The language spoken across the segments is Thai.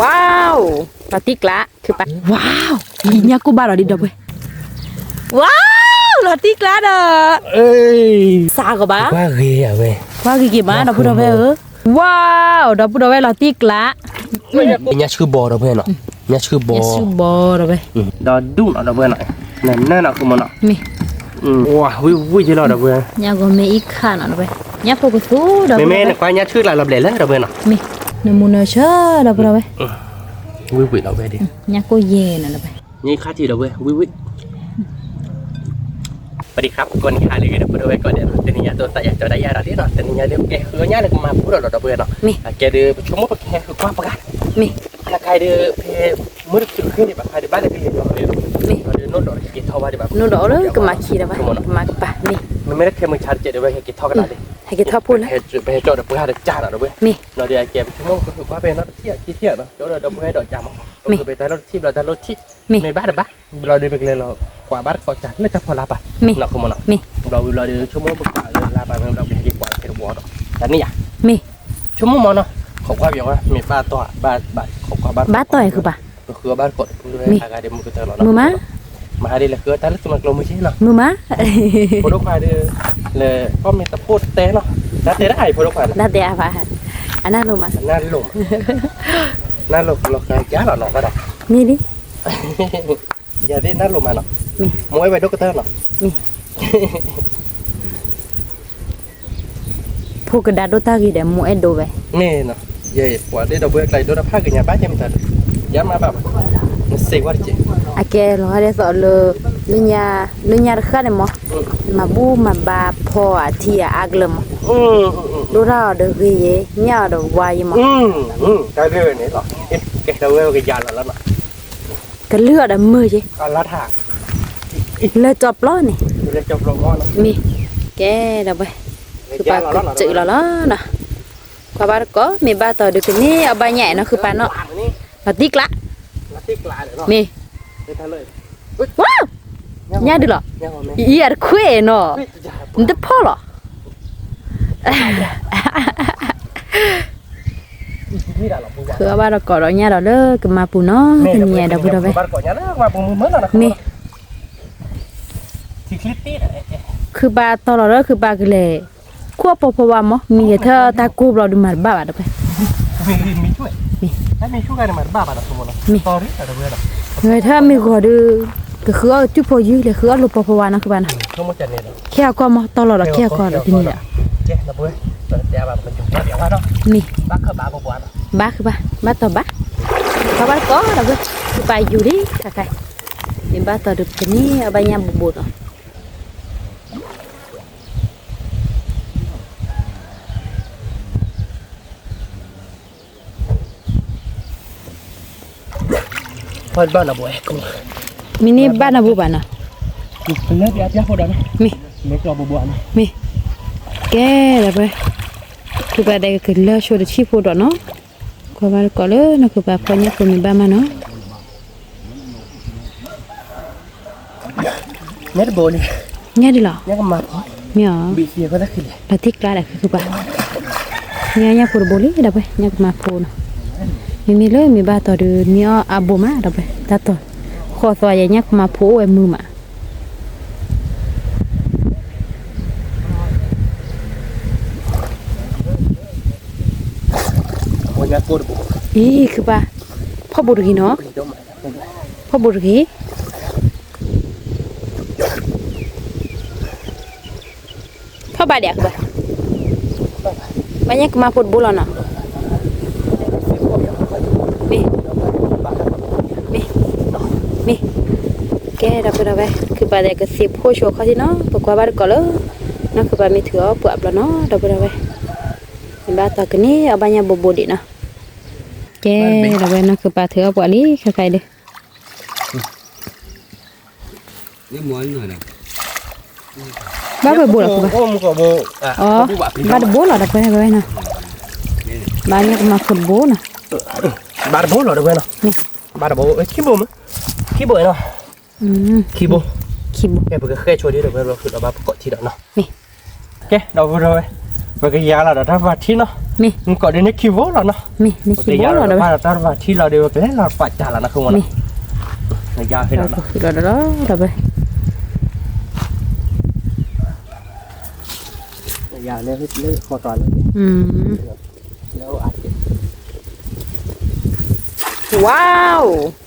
ว้าวเราติ๊กละคือปะว้าวนี่กูบ้าเราดิดอกเว้ยว้าวเราติ๊กละเด้อเอ้ยซาก็บ้าว่าเฮียเว้ยว่ากี่มาเราพูดเอาไว้ว้าวเราพูดเอาไว้เราติ๊กละเนี่ยชื่อบอเราเพื่อนเนาะเนี่ยชื่อบอชื่อบอเราไปดอดูเราเพื่อนหน่อยนั่นน่ะคือมันเนาะมีว้าวิจิเราเพื่อนเนี่ยก็มีอีกข้างเราไปเนี่ยพวกสู้เราแม่เนี่ยกว่าเนี่ยชื่ออะไรเราเบลเลยเราเพื่อนเนาะมีนมูนเชื่อเราพูดเอาไว้วิเราเพื่อนดิเนี่ยก็เย็นเราไปนี่ค่าที่เราเพื่อนวิสวัสดีครับก่อนค่ะเลยนะพูดเอาไว้ก่อนเดี๋ยวตอนนี้ตัวแต่อยากจะได้ยาอะไรเนาะตอนนี้เดี๋ยวแกคือเนี่ยเลยมาพูดเราเพื่อนเนาะแกเดือชั่วโมงแกคือกว้างประกาศมีถ้าใครเดือเพมือถือขึ้นแบบใครเดือบ้านเลยเนาะมีเดือโน้ตดอกกินเท่าว่าเดือแบบโน้ตดอกเลยก็มาขี่เราไปมาปะมีมันไม่ได้แค่มึงชาร์จเจ็ดเดือไปกินเท่ากันเลยให้กินเท่าพูดแล้วไปจอดเดือเพื่อหาเดือจ่าเนาะเว้ยมีเราเดือแกชั่วโมงก็คือว่าเป็นนักเที่ยวที่เที่ยวเนาะจอดเดือเพื่อให้ดอกจ่ามั้งก็คือไปแต่รถที่เราแต่รถที่ในบ้านเดือบ้านเราเดือไปเลยเรากว่าบ้านก็จ่าแล้วจะพอลาปะเนาะคือมันเนาะเราเดือชั่วโมงกว่าลาปะเราไปกินกว่าแค่หัวเนาะแต่นี่อ่ะมีชั่วโมงมันเนาะขอบความอย่างว่ามีบ้านต่อบ้านขอบความบ้านต่อยคือปะก็คือบ้านกดด้วยทางการเดมก็เจอเราเนาะมาดีเลยคือแต่ละสมัครลงมือใช่เนาะมือมาพอลูกพายเลยก็มีตะพูดเต้เนาะน่าเต้ได้พอลูกพายน่าเต้อะอันนั้นลงมาน่าลงเราเคยย้ายเราหน่อยก็ได้นี่ดิอย่าได้น่าลงมาเนาะมวยไปดูกระเทาะเนาะพวกกระดาษดูตากี่เดี๋ยวมวยดูไปนี่เนาะยัยปวดได้ดับเบิลไกลดูดับผ้ากันยาบ้าจะมีแต่ย้ำมาแบบเสียว่าจริงโอเคเราได้สอนเลยลุญญาขั้นเลยมั้งมาบูมาบาพอที่อักลมดูเราเด็กยี่เนี่ยเด็กวายมั้งได้เรื่องนี้หรอแกเราเวลกันยาแล้วเนาะกันเลือดมือจีกันละถ่าเลยจบล้อนี่เลยจบลงล้อเนาะมีแกเดี๋ยวไปคือปากจืดแล้วนะกว่าบ้านก็มีบ้านต่อเด็กนี่เอาใบใหญ่นะคือปานเนาะมาติ๊กละมีว้าวเนี่ยดิหรออีอัดคุยเนาะมันจะพอหรอคือบ้านเราก่อนเราเนี่ยเราเลิกมาปูเนาะเป็นเนี่ยเราพูดเอาไปมีคือบ้านตอนเราเลิกคือบ้านกันเลยขั้วพอว่ามั้งมีเธอตากูเราดูมาบ้าบ้าไปมีช่วยมีช่วยกันมาบ้าบ้าสมมติมีตอรี่อะไรแบบเฮ้ยถ้ามีก็ดูก็คือเอาจุดพอยืดเลยคือเอาลูกพอว่านะคือบ้านแค่ก็มาตลอดแค่ก็ที่นี่แหละเจ๊นะเว้ยตอนเดี๋ยวแบบมันจุกเดี๋ยวว่าเนาะมีบ้าคือบ้าบัวบ้าคือบ้าต่อบ้าเพราะบ้านก็เราก็คือไปอยู่ดิค่ะใครมีบ้าต่อดึกที่นี่เอาใบยำบุบพอบ้านเราบ่อยกูมินี่บ้านเราบ่อยนะเล็กยักษ์พอได้ไหมมีเล็กเราบ่อยนะมีแกเลยไปคือบ้านใดก็คือเลือกช่วยชีพพอดเนาะก็บ้านก็เลยนะคือบ้านพอเนี่ยคือมีบ้านมาเนาะเนี่ยบ่นี่เนี่ยดิหรอเนี่ยก็มาเนี่ยบีเสียก็ได้ขึ้นเลยเราติ๊กละคือบ้านเนี่ยคือบ่เลยได้ไปเนี่ยมาพูนมีเลยมีบ้าต่อดูเนี่ยอาบุมาเราไปตัดต่อขอสวายเนี่ยมาพูไอ้มือมาวันนี้ปวดบุอีคือป่ะพ่อบุตรกี่เนาะพ่อบุตรกี่พ่อบาดเดียกป่ะบ้านเนี่ยมาพูดบุหรี่เนาะมีแกเราไปเราไปคือบ้านเด็กก็สิบหัวโชว์เขาที่เนาะปกว่าบ้านก็เลยนั่นคือบ้านมีถือปวดแล้วเนาะเราไปเราไปบ้านตากันนี่เอาบ้านยาบุบดิเนาะแกเราไปนั่นคือบ้านถือปวดนี้ใครๆเลยนี่ม้วนหน่อยนะบ้านไปบุหรี่คือบ้านอ๋อบ้านบุหรี่เราไปเราไปนะบ้านเนี่ยมาขุดบุหรี่นะบ้านบุหรี่เราไปนะบ้านบุหรี่ขี้บุ๋มขี้บุ๋ยเนาะขี้บุแกเพิ่งเคยช่วยดีเดี๋ยวเราฝึกเอาบ้าประกอบที่เดียวเนาะนี่แกเราไป và cái giá là đã vặt thi nó mi có đến cái vô là nó mi ni ki cái bo giá lo là da đã vặt thi là đều cái là phải trả là nó không mà mi nó giá thế nào nó da ba giá này nó hoàn toànแล้วอาจจะ ว้าว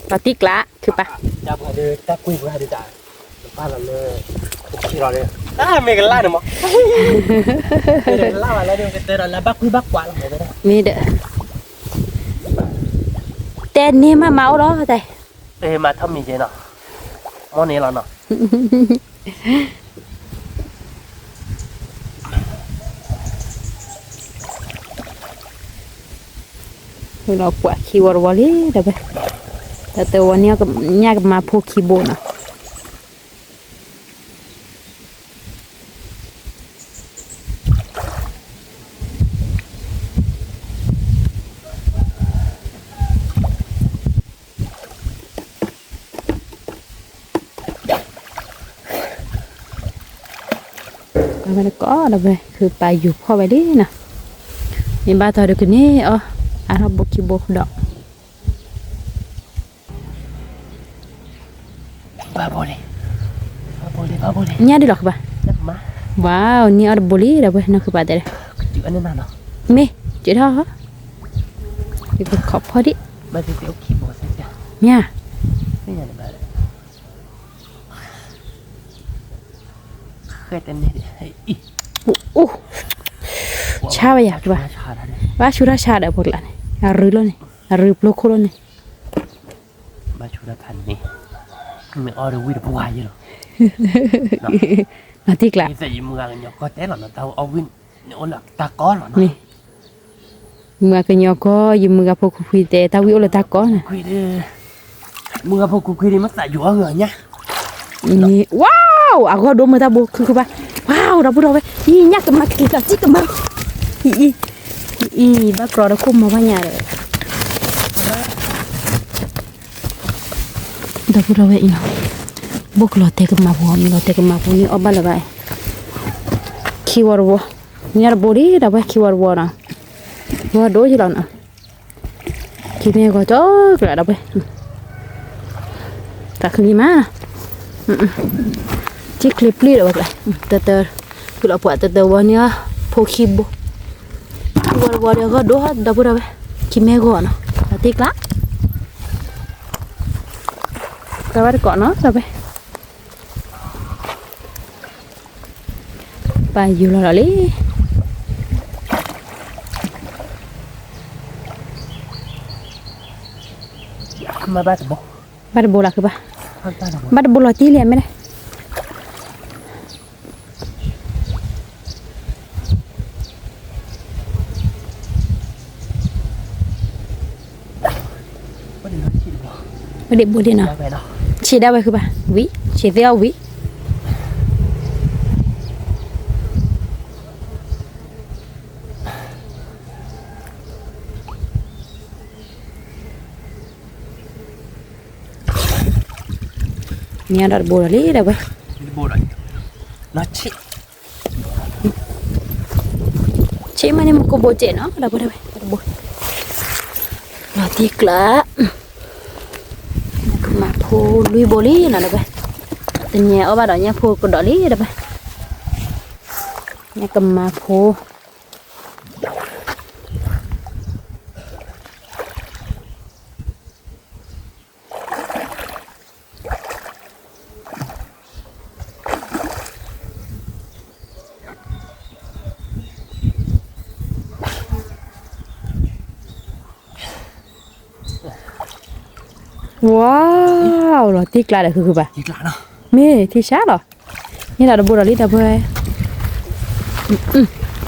ปาติกละคือปะ จับให้ดูจับคุยให้ดูจ้ะป้าเราเลยที่เราเลยไม่กันล่าเนาะไม่กันล่าอะไรเดี๋ยวกันเตะเราบักคุยบักกว่าเราเลย มีเด้อแต่นี่มาเมาđóแต่ เอ้มาทำมีเจเนาะมอนี้เราเนาะ เรากว่าคีวอร์วอลี่เด้อไปแต่วันนี้ก็ยากมาพวกคีโบนะมันก็เด้อไปคือไปอยู่พ่อไปดินะมีบ้านต่อเด็กนี่อาราบคีโบดอก Babole. Nya di loh ba. Ma. Wow, ni ada boli dah ba nak ba dere. Kecil ane nana. Me, chỉ đó hả? Ibu kop hodi. Ba ti oki bo saja. Nya. Ni nya ba. Kheten ni. Ih. Cha ba ya ba. Ba chura cha dah bol la ni. Aru lo ni. Aru plo ko lo ni. Ba chura pan ni. Mình order with the wire rồi. Nó tiếc lạ. Cái gì mà nhỏ có té là nó tao win, nó là ta có rồi nó. Nè. Mà cái nhỏ có gì mà gặp phụ phi tệ tao biết là ta có nè. Quy đi. Mưa phụ quy đi mất tại gió rồi nhá. Wow, aku ada mata bu ke ba. Wow, dah budak we. Ih, nyak ke mak kita cik kemak. Ih, ba kro da kum ma banyak dah. Dah budak we ini. Buk lo te ke ma bu, mi lo te ke ma bu ni obal la bai. Kiwar wo. Nyar bodi dah ba kiwar wo na. Wo do je la na. Kimi ko to kla dah ba. Tak gimana? Cik klip-klip dah bagai. Teter. Kalau buat teter warna pokibo. Warna dia doh dah berapa? Kimego na. Nanti kelak. Kabar kok no sampai. Baju lali. Mà ba bộ. Ba bola ke ba? Ba bola ti lian me. Để bùa đi nào. Chỉ đau vậy cứ bà. Ví, chỉ theo ví. Ni ada bola li dah vậy. Bola. Nó chị. Chị mà nem có bộ trẻ nó dah boleh vậy. Ada bola. Mati kelak. Mà phô lui bò lý nào đây tình nhà ở ba đó nhà phô còn đỏ lý đây bay nhà cầm mà phô wow, rồi tiếc lại là cứ bà. Tiếc lại đó. Mê thì sát rồi. Như là bồ đi đâu vậy?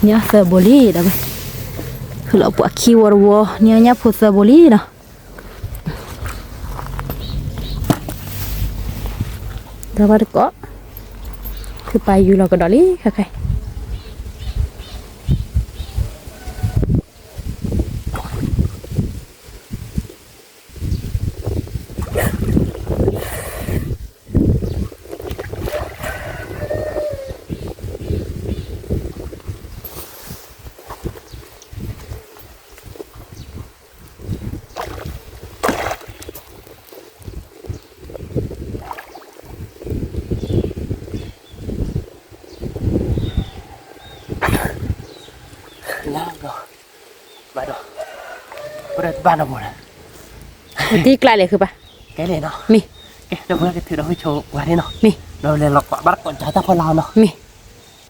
Nhá sờ bồ đi đâu vậy? Cứ lọ bỏ kiwi rồi, nhá phụ sờ bồ đi nào. Đâu vào được có. Cứ bay du là cái đó lý khai khai. Udah ban apa dah? ตีกลายเลยคือปะ Cái này nó. มี Cái đâu bữa cái thứ đó cho qua đi nó. มี Đâu lên lọc quả bắt còn trái ta phò lao nó. มี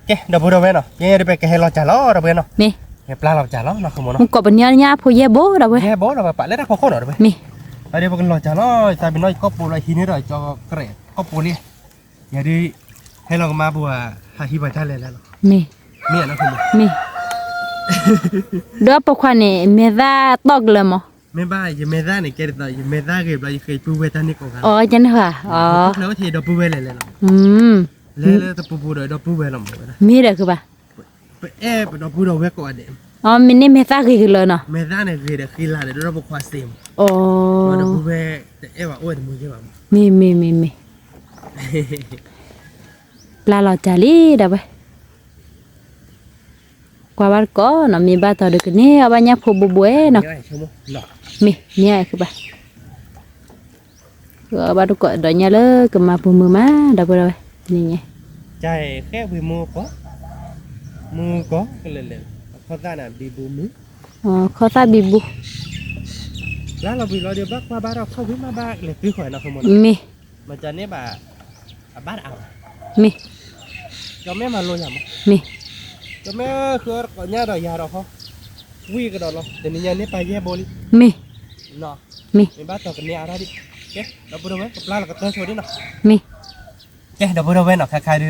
Cái đâu bữa đâu bên nó. Nghe đi về cái lo trả lo đâu bên nó. มี Cái pla lo trả lo nó không muốn nó. มันกบปัญญาญาผู้เย่โบดาวเว้ย Nghe bố đâu mà bạn lấy ra khó khó rồi bên. มี Ở đây bằng lo trả lo tại bên nói có bù lại hin rồi cho cái có bù đi. Giờ đi hay là mà bùa hay hi bài thay lên là มี mẹ nó không. มีเด้อปะควันนี่เมดาตอกเลยมั้ง Mẹ ba giờ mẹ ra này cái đó giờ mẹ ra cái lại cái bù về ta này có cái. อ๋อจันเหรออ๋อ Nếu thì đâu bù về lại là. อืม Lele ta bù rồi đâu bù về làm vậy. มีเด้อคือปะ Đâu bù đâu về có đấy. อ๋อมินนี่เมตาคือเลยเนาะ Mẹ ra này về để khi là để đâu bù khoa xem. โอ้ Đâu bù về để bảo ôi mua chứ bảo. มีปลาเราจาลีดาวเว้ยกว่าบ้านก็เนาะมีบ้านต่อเด็กนี่เอาบ้านยักษ์ผู้บุบเว้เนาะ Nhớ này chưa mua. มีเนี่ยคือปะก็บ้านก็ดอกเนี่ยเลยก็มาผู้มือมาดาวเว้ยนี่ไง Chạy khép về mua có cái lên lên. Khó ra là đi bù mứ. อ๋อเขาตาบีบุ Lá là vì lo điều bác qua ba đâu không biết mà ba lại cứ khỏi nào không muốn. มี Mà cho nên bà bát ảo. มี Cho mẹ mà lôi nhầm. มี Cho mẹ khứa có nhà rồi nhà đâu không. Vui cái đó lo. Để nhà nếp bài bồ đi. มี Nó. มี Mình bắt tao cái nhà ra đi. Cái đâu bữa đâu ấy. Lá là cái tơ số đi nào. มี Cái đâu bữa đâu ấy nào khai đưa.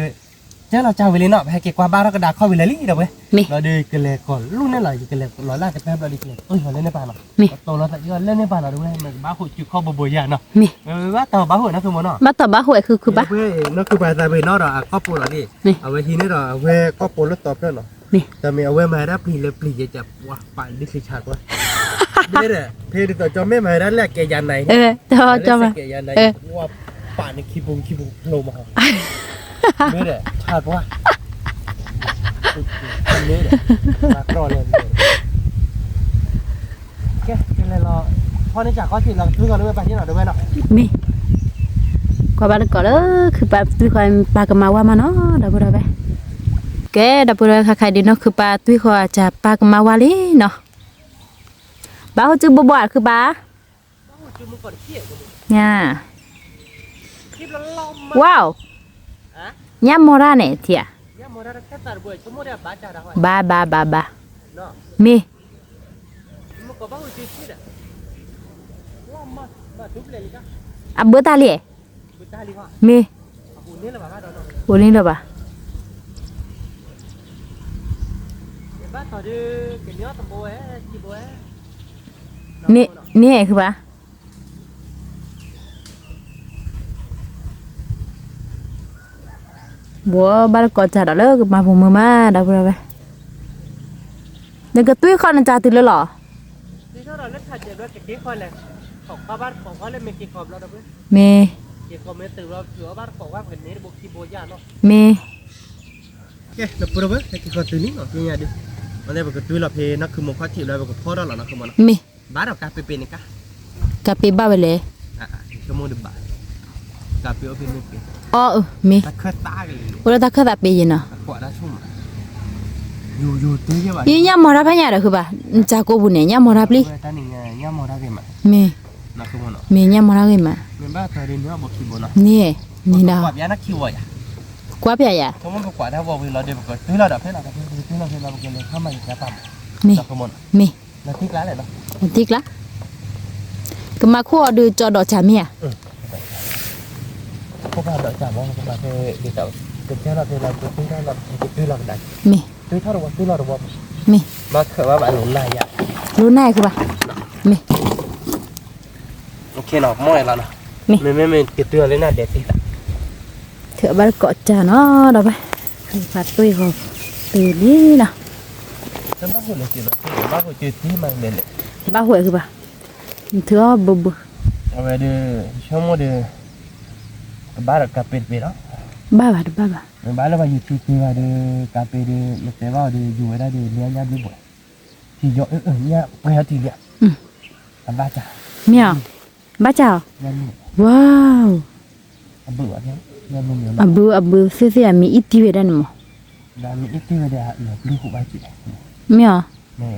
Chắc là chào về lên nọ hay cái qua ba nó cái đá kho về lấy lý đâu ấy. มี Nó đi cái lẹ còn lúc này là cái lẹ nói là cái tép là đi cái lẹ. Ôi mà lên nếp bài nào. มี Tao nó tại lên nếp bài nào đúng không? Mà bá hội chịu kho bồ bồ già nào. มี Bác tao bá hội nó không muốn nào. บ้านต่อบ้านหวยคือปะ Nó cứ bài tại vì nó là có bồ là đi. Nè. Ở về thì nó là về có bồ nó tập đó nó. มี Tại vì ở về mà đã pli vậy chập. Wow, bạn đi xịt chặt quá. Thế đấy. Thế thì tao cho mấy mày đã là cái dàn này. เออจะมา Cái dàn này. เออ Wow, bạn đi khi bùng lô mà. Thế đấy, chặt quá. Thế đấy. Mà rồi lên. Cái này là con đi chả có chuyện là thứ còn nữa bạn như nào được bên nào. มีกว่าบ้านก็เลยคือปลาตุ้ยคอยปลากระมาว่ามาเนาะดาวเว้ยแกดาวเว้ยค่ะใครดีเนาะคือปลาตุ้ยคอยจะปลากระมาว่าเลยเนาะบ้าเขาจื้อบ่คือบ้า Chứ muốn còn kia. เนี่ย Khiếp nó lom mà. ว้าว Hả? ย่ามอราเนี่ยเถีย Nhá mua ra cái tờ buổi chúng mua đẹp bá trà đã hỏi. บา Nó. มี Mua có bao nhiêu chi đấy. Lom mà. Mà chụp lên đi cả. อ่ะเบอร์ตาเล่ Người ta đi hỏi. มี Hủ nến là bà đó nó. โอลิงเด้อบ่ะ Cái bát tờ đi cái nhớ tầm bố ấy, chi bố ấy. นี่คือบ้าบัวบ้านก็จะดอกเลิกมาผมมือมาดาวเว้ยเดี๋ยวก็ตุ้ยคอนจ่าตื่นแล้วเหรอ Đi sau đó nó thật chỉ đôi cái con này.ของป้าบ้านของเขาเลยมีกี่ขอบเราด้วย มี กี่ขอบมันตื่นเราถือว่าบ้านของว่าเป็นนี้บุกขี้โบยาเนาะ มี โอเคเดี๋ยวปุ๊บเลยกี่ขอบตื่นนี้เนาะยังไงดิมันได้บอกกับตุ้ยเราเพนักคือมุขที่เราบอกกับพ่อเราหรอนะคือมัน มี บ้านเราการเป็นนี่กะ กะปิบ้าไปเลย ชั่วโมงเดียวบ้านการเป็นเป็นนี่เป็น อ๋อมี ตะเคยตากันเลย โอ้ตาคือตาปียินเนาะ กว่าได้ชุ่มอยู่ตุ้ยใช่ป่ะ ยี่ยามมอรับพะญาเด้อคือบ่าจากกูบุญเนี่ยยามมอรับลิ ตาหนึ่งย่ามอราเกม มี นักคือมันเนาะ มียามมอรับเกมา เป็นบ้านเธอเรียนเนื้อบุกขี้โบเนาะ นี่ดาว กว่าย่านักขี้วัวอ่ะ กว่าเปียอ่ะ เพราะมันกว่าถ้าบอกเราเดี๋ยวบอกตุ้ยเราดับให้เราตุ้ยเราบอกเลยข้ามันจะต่ำ มี นักคือมัน มี นักที่กล้าเลยเนาะ ติกละก็มาคั่วดูจอดอกจามีอ่ะ พวกเราเดาจ่าว่าพวกเราเดี๋ยวเป็นเจ้าเราเราตุ้ยเราได้ มี ตุ้ยเท่าเราตุ้ยเราบอก มี มาเขว่าบ้านหนุนนายอ่ะ รู้แน่คือบ่ามี โอเคเนาะมอยแล้วเนาะไม่ติดเตือนเลยนะเด็ดติด เถอะบ้านเกาะจ้าเนาะดอกไปคือผัดตุ้ยเขาตื่นนี่เนาะ ฉันบ้าหัวเลยจิ๋วบ้าหัวจิ๋วที่มันเด่นเลย บ้าหวยคือบ่าเถอะบุบ เอาไปดูชั่วโมงเดียวบ้านเรากลับเป็นเนาะ บ้าบ่า บ้านเราไปอยู่ที่ว่าดูกลับไปดูลูกแต่ว่าดูอยู่ได้ดูเลี้ยงยามบ่อยที่เยอะเนี่ยไม่เอาทีเดียวทำบ้าจ้า เมียวบ้าเจ้า ยัน ว้าว เบื่อเนี่ยยันมึงอยู่ อับบือเสียมีอีทีเวดันมั้ง ดามีอีกที่ว่าเดี๋ยวลูกกูไปจี เมียว นี่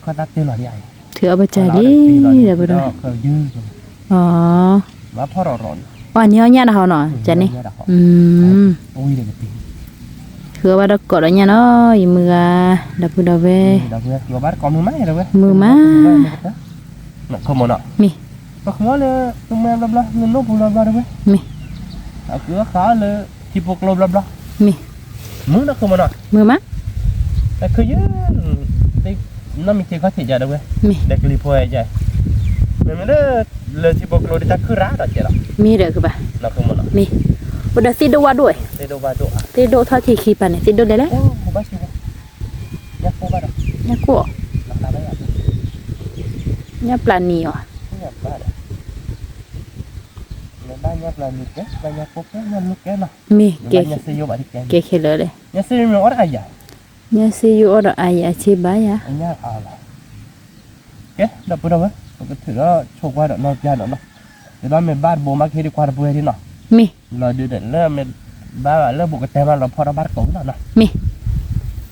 เขาตัดตีหลอดใหญ่ ถือเอาไปจ่ายดิเดี๋ยวไปดู เขายืด อ๋อ ว่าพ่อร้อน อ๋ออันนี้เอาเนี่ยนะเขาเนาะจ้ะนี่โอ้ยเด็กตี ถือว่าเรากดอะไรเนาะอีมือดับbuดับเว ดับเว้ยเราบ้านก่อนมือไม้เราเว้ย มือมา น่ะขโมยเนาะ มี ก็ขโมยเลยตรงแม่บล้ๆเงินลูกผมบล้ๆเลยเว้ย มี เอาเกลือขาเลยที่พวกเราบล้ๆ มี มึงน่ะขโมยเนาะ มือมา แต่คือยืนได้น้ำมีเจ้าเขาเสียใจด้วยเว้ย มี เด็กรีพอยใจมันได้เลยที่พวกเราได้จักคือร้านอะไรล่ะ มีเด้อคือป่ะ น่ะขโมยเนาะ มีบ่ได้สิโดว่าด้วย ได้ดูบ้าดูอ่ะ สิโดเท่าที่คีปันนี่สิโดได้แล้ว โอ้ผมบ้าชิวยักษ์บ้าดอก เนี่ยกู หลับตาไม่หลับ เนี่ยปลานีอ่ะ ไม่หลับบ้าดอกในบ้านยักษ์เรามีแกบ้านยักษ์พวกนี้มันลูกแกเนาะ มีเก บ้านยักษ์เสียอยู่บ้านที่แก เกเคเลยเลย ยักษ์เสียอยู่อะไรใหญ่ เนี่ยสิอยู่อดอายอาชีพบายะ อันนี้เอาละแกดับปุ๊บเว้ยก็ถือว่าโชคว่าดอกนอกยาดอกเนาะเดี๋ยวเราเมื่อบ้านโบมาคิดดีกว่าเราพูดที่เนาะ มี เราดูเด่นเริ่มเมื่อบ้านเริ่มบุกเต็มเราพอเราบ้านเก่าเนาะ มี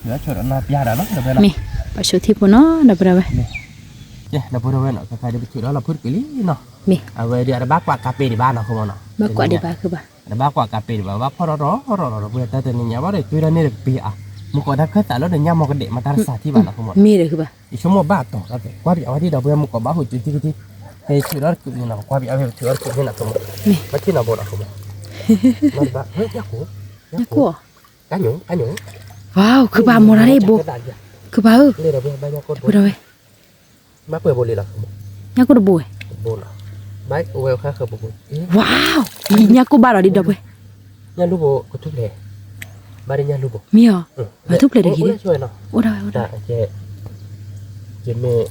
เดี๋ยวโชคนอกยาดอกเนาะเดี๋ยวไปเนาะ มีปะชุที่ปุ่นเนาะดับบ่ได้เว้ย เจ้ดับปุ๊บเว้ยเนาะใครจะไปถือแล้วเราพูดกี่ลี่เนาะ มี เอาไว้เดี๋ยวบ้านกวาดกาเฟ่ที่บ้านเนาะเขาบอกเนาะ มากกว่าดีบ่าคือบ่า เดี๋ยวบ้านกวาดกาเฟ่ที่บ้านว่าพอเราเพื่อแต่เนี่ยว่าเดี๋ยวตัวเราเนี่ยปีอ่ะมุกถ้าเคยแต่แล้วเดี๋ยวย่ามองกันเด็กมาตาสาที่บ้านเนาะเขาบอก มีเด้อคือบ่า อีชั่วโมงบ้าต่อครับกว่าเดี๋ยวว่าที่เราเพื่อมุกบ้าหุ่นจุดที่เฮ้ยถือแล้วกูนี่นะกว่าเอาไปถือแล้วกูนี่นะเขาบอกมาที่เราบอกนะเขาบอกมันบ้าเฮ้ยยักษ์หู เนี่ยกู กันหนู ว้าวคือบ่าโมราได้บ่คือบ่าเออ เลยเราเพื่อบ้านยักษ์ บ่ได้เว้ย มาเปิดบุหรี่หรอ เนี่ยกูบ่เว้ย บุหรี่บ้านเวลค่าเขาบุหรี่ ว้าวอีเนี่ยกูบ่าเราดิดับเว้ย ยันลูกโบก็ทุกเลยบ้านยันลูกโบ มีเหรอมาทุบเลยเด้อกิน ช่วยเนาะ โอ้ได้โอ้ได้ เจ๊เมย์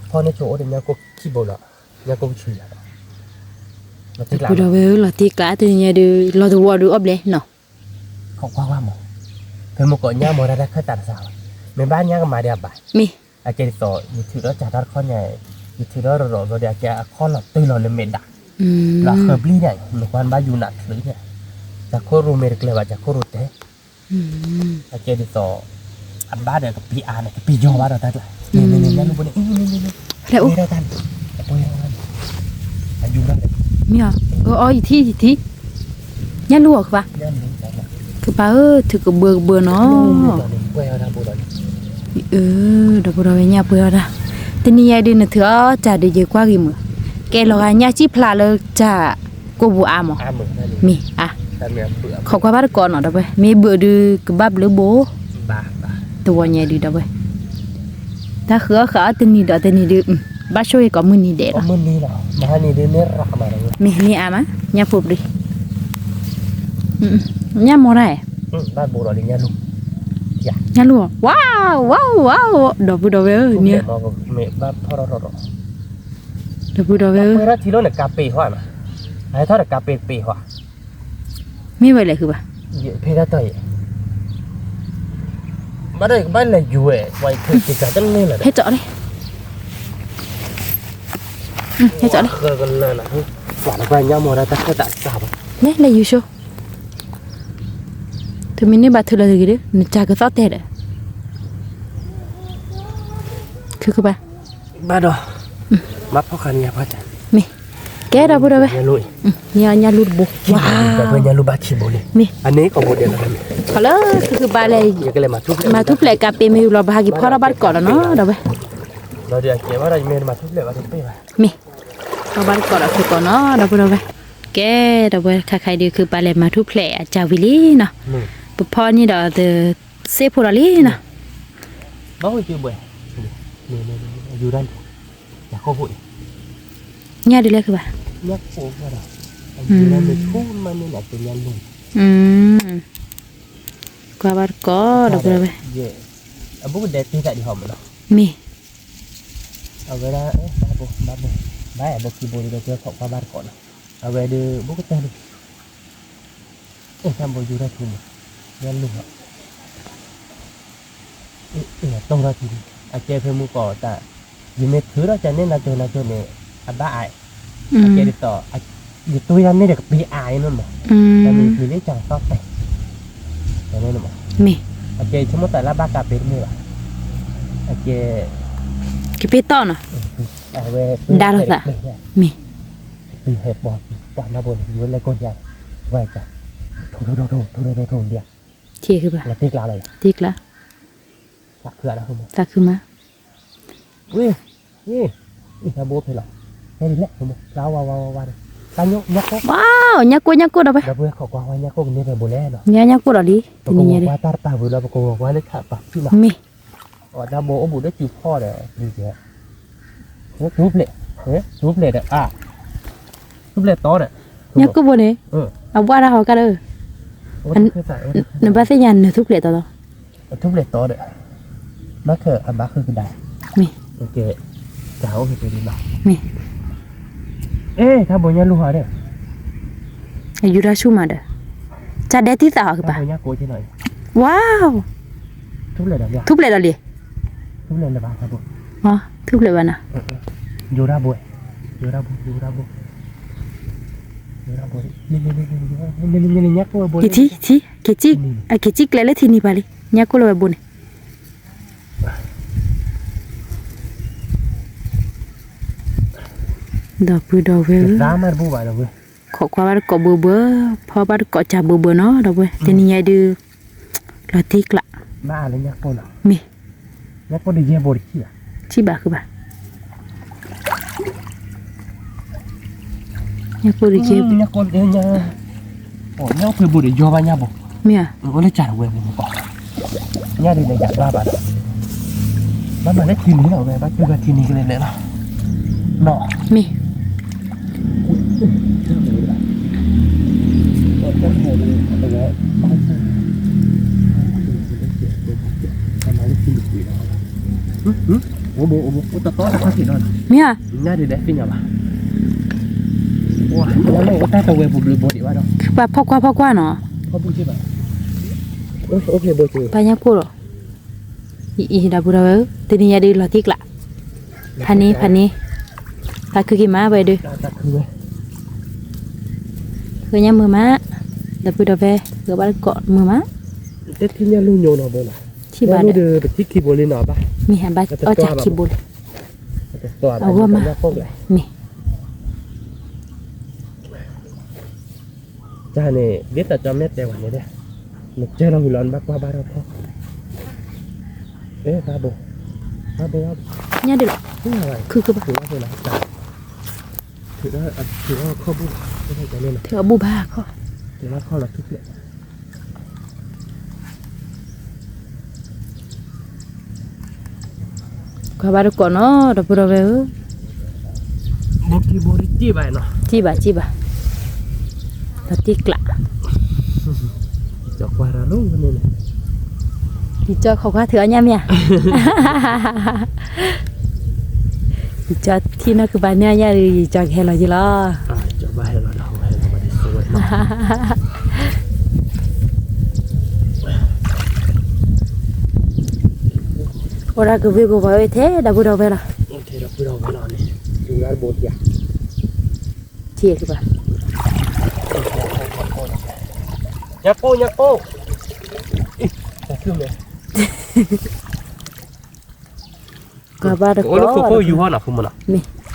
พ่อในโชว์เดี๋ยวก็ขี้บ่ละยังก็ช่วยเราติดหลัง บ่ได้เว้ยเราตีกะตัวเนี่ยดูเราตัวดูอบเลยเนาะ เขาว่าหมอเพิ่มมาก่อนย่าหมอได้แค่ตัดสาวในบ้านย่าก็มาเดียบบ่าย มี อาจารย์ต่ออยู่ถือแล้วจ่าทัดข้อใหญ่อยู่ถือแล้วเราเดี๋ยวแกข้อหลับตื่นเราเลยเม็ดดักเราเคยบลีเนี่ยหนูวันบ้านอยู่หนักหรือเนี่ยจากโครูเมริกเลยว่าจากโครูเต้อาจารย์ต่ออันบ้านเดียวกับปีอาร์เนี่ยปีโยบ้านเราได้ละเนี่ยเนี่ยลูกบอลนี่แล้ว ไม่ได้ทันแต่ปุ้ยอายุได้ มีเหรออ๋ออีที่เนี่ยลวกป่ะ ย่านนี้แต่เนี่ย คือป่ะถือก็เบื่อเนาะ ปุ้ยเอาทำบุญ ดับบ่ได้เว้ยเนี่ยเบื่อละแต่นี่ยายดินเถอะจ่าได้เยอะกว่ากี่มื้อแกเราเนี่ยจิพลาเลยจ่ากูบ่อามอ่ะ เหมือนนั่นเอง มีอ่ะ แต่เนี่ยเบื่อ เขาก็ว่าก่อนเนาะดับเว้ยมีเบื่อดูกบับหรือโบ บ้า ตัวเนี่ยดูดับเว้ยถ้าเขือขาแต่นี่ดอกแต่นี่ดูบ้าช่วยก็มื้อนี้เด้ ก็ ล่ะ มึนนี่หรอมานี่เดือนนี้รักมาเลย มีนี่อ่ะมะเนี่ยปุ๊บดิเนี่ยมอได้ บ้านโบราณเนี่ยลูก เนี่ยลวกว้าวดอกบ่ดอกเว้ยเนี่ย มองเมฆบ้านพ่อเรา ดอกบ่ดอกเว้ย เมื่อที่เราเนี่ยกาเป้หัวมาไอ้ทอดกาเป้เป้หัว มีไว้เลยคือป่ะ เยอะเพดาต่อยบ้านเลยบ้านเลยอยู่ไว้คือจิกาจังเลยเลย เฮ็ดเจาะเลยเฮ็ดเจาะเลย เคยกันเลยนะหวานไปย่าโมได้แต่แค่ตัดสาว เนี่ยเลยอยู่ชัวเธอมีนี่บาดเธอเลยกี่ดินี่จาก็ซอเตะเด้คือป่ะ บ้านดอมาพ่อคันเนี่ยพ่อจัน มีแกดอกบ่ดอกเว้ย เนี่ยลุย เนี่ยลุดบุว้า แต่เป็นเนี่ยลูกบ้านขี้โบเลย มี อันนี้ก็โบเดียวกัน เขาเลยคือบาเลย ยังก็เลยมาทุบ มาทุบแหลกกาเปไม่อยู่เราบากิพ่อเราบ้านก่อนแล้วเนาะดอกเว้ย เราเดี๋ยวเกี่ยวว่าเราเมนมาทุบเลยว่าทุบไปมา มีเราบ้านก่อนแล้วคือก่อนเนาะดอกบ่ดอกเว้ยแกดอกเว้ยใครๆดีคือบาเลยมาทุบแหลกจาวิลีเนาะปุ๊บพ่อนี่ดอกเดเซโพลาลีเนาะ บ้าอยู่บ่อยนี่อยู่ด้านอยากเข้าหุ่ย เนี่ยดีเลยคือบ่า ยักษ์โอ้ก็ได้อยู่ด้านในทุ่งมันนี่แหละเป็นยันลุง กว่าบ้านก่อดอกบ่ดอกเว้ย เย่เอาบุกเด็ดที่ใส่ดีหอมมันเนาะ มี เอาเวลาบ้าบุบ้าบุกคีโบดีเราเจอของบ้านก่อนเอาเวลาดูบุกเต้นทำบุอยู่ได้ทุ่งยันลุงอ่ะต้องรอทีอาเจเพิ่มมือก่อแต่ยังไม่ถือเราจะเน้นเราเจอเนี่ยอันบ้าไออาเจติดต่ออยู่ตัวยันนี่เด็กปีไอนั่นหมดแต่มีคือเรื่องจังซอกแต่แต่นั่นหมด มี อาเจชั่วโมงแต่ละบ้ากาเป็นมืออาเจ cái bê to nè đa rồi dạ mì đi hẹp bọt quả na bồn dưới lấy con dài vậy cả thôi đi chia cái bà là tiếc là này tiếc lá sạc cửa đó không ta cứ má ui là bố phải là đây đi lẹ không vào ta nhắc wow nhắc cô đâu vậy đã vừa khẩu qua nhắc cô nên phải bố lẹ nhá nhắc cô đâu đi thì nhìn đi qua ta vừa là cô qua lấy khả bạc chứ mà mì ở đa bố bố đấy chịu kho để đi thế giúp lệ đấy à giúp lệ to đấy nhắc cô bố này qua ra hỏi cả đời nó bắt sẽ nhàn nửa thúc lệ to thúc lệ to đấy bác khờ bác khờ cái đài mì ok cháu thì đi nào mì ê tao bố nhà lu hỏi đấy ayu ra su mà đấy cha đẻ tí sao cái bà nhà cô thế này wow thúc lệ là gì thúc lệ là gì thúc lệ là bà tao bố thúc lệ bà nào vô ra bố nhìn nhắc cô bố cái chiếc lấy thì nị bà đi nhắc cô là bố này đào về giá mà bố bảo là bố khó qua bắt cọ bơ phò bắt cọ chả bơ nó đâu bơ thế nên nhảy đưa là tiếc lạ ba là nhắc cô nào mì nhắc cô đi về bố đi chi bà cứ bà nhắc cô đi chơi nhắc cô đi nha nhắc cô bố đi vô ba nhà bố mì à có lấy trả về mình bỏ nhà đi này giặt ba bạn bà lấy thiên lý nào về bác chưa gặp thiên lý cái này nữa nọ mì bố to là phát hiện rồi mì à nhà đi để phi nhà bà wow nó này có ta tàu về một bữa đi vào đâu bà phao qua nó có bút chứ bà ok bố chứ bà nhắc cô rồi ý đã bữa đâu thế nên nhảy đưa là tiếc lạ pani ta cứ cái má về đi cứ nhắm mưa má đập bữa đâu về cứ bắt cọ mưa má tết khi nhà lu nhô nào bữa nào chi bà đấy được thích khi bố lên nào ba mi hả bà ở chả chi bồn ở qua mà mi cha này biết là cho mét đẹp này đây một chơi nó lon bác qua ba đâu thôi ê ba bố nhá đi cứ bác thử nó không bút cái này cho nên là thử bu ba khó thử nó không là thức lệ qua ba được còn nó đập bữa về bố đi chi bài nó chi bà thật tiếc lạ cho qua ra luôn cái này thì cho không có thừa nha mẹ thì cho thì nó cứ bài nha thì cho hay là gì lo cho bài là đâu hay là bài sôi ora cứ việc của vợ thế đã bữa đầu về rồi thế là bữa đầu về rồi này chúng ta bột gì chia cái bà nhắc cô cả ba được có lúc cô yêu hoa nào không mà nào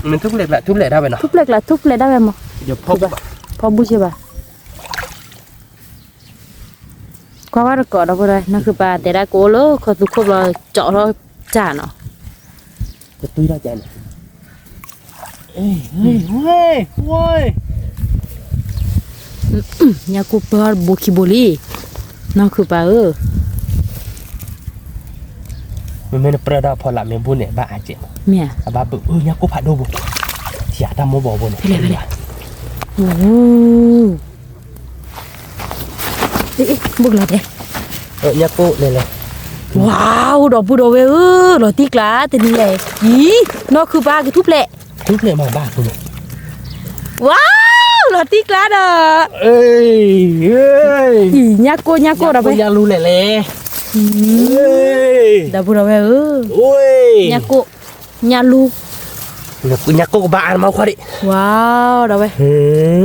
mình thúc lệ ra vậy nào thúc lệ đã về mà giờ phong bút chưa bà qua ba được cỏ đâu rồi nó cứ bà để ra cố lỡ khỏi tụi không là chọn thôi trả nó cái túi ra chạy này ôi nhà cô bà bố khi bố li nó cứ bà mình phải ra phò làm mình buôn này bà ai chị mẹ bà bự nhà cô phải đâu bố thì ta mua bò bố này bút là thế nhà cô này wow đó bút đồ về nó tiếc lá thế này ý nó cứ ba cái thúc lệ mà bà không wow nó tiếc lá đó ơi nhà cô đó về nhà lu lẹ đó bút đồ về ôi nhà lu nhà cô của bạn mau qua đi wow đó về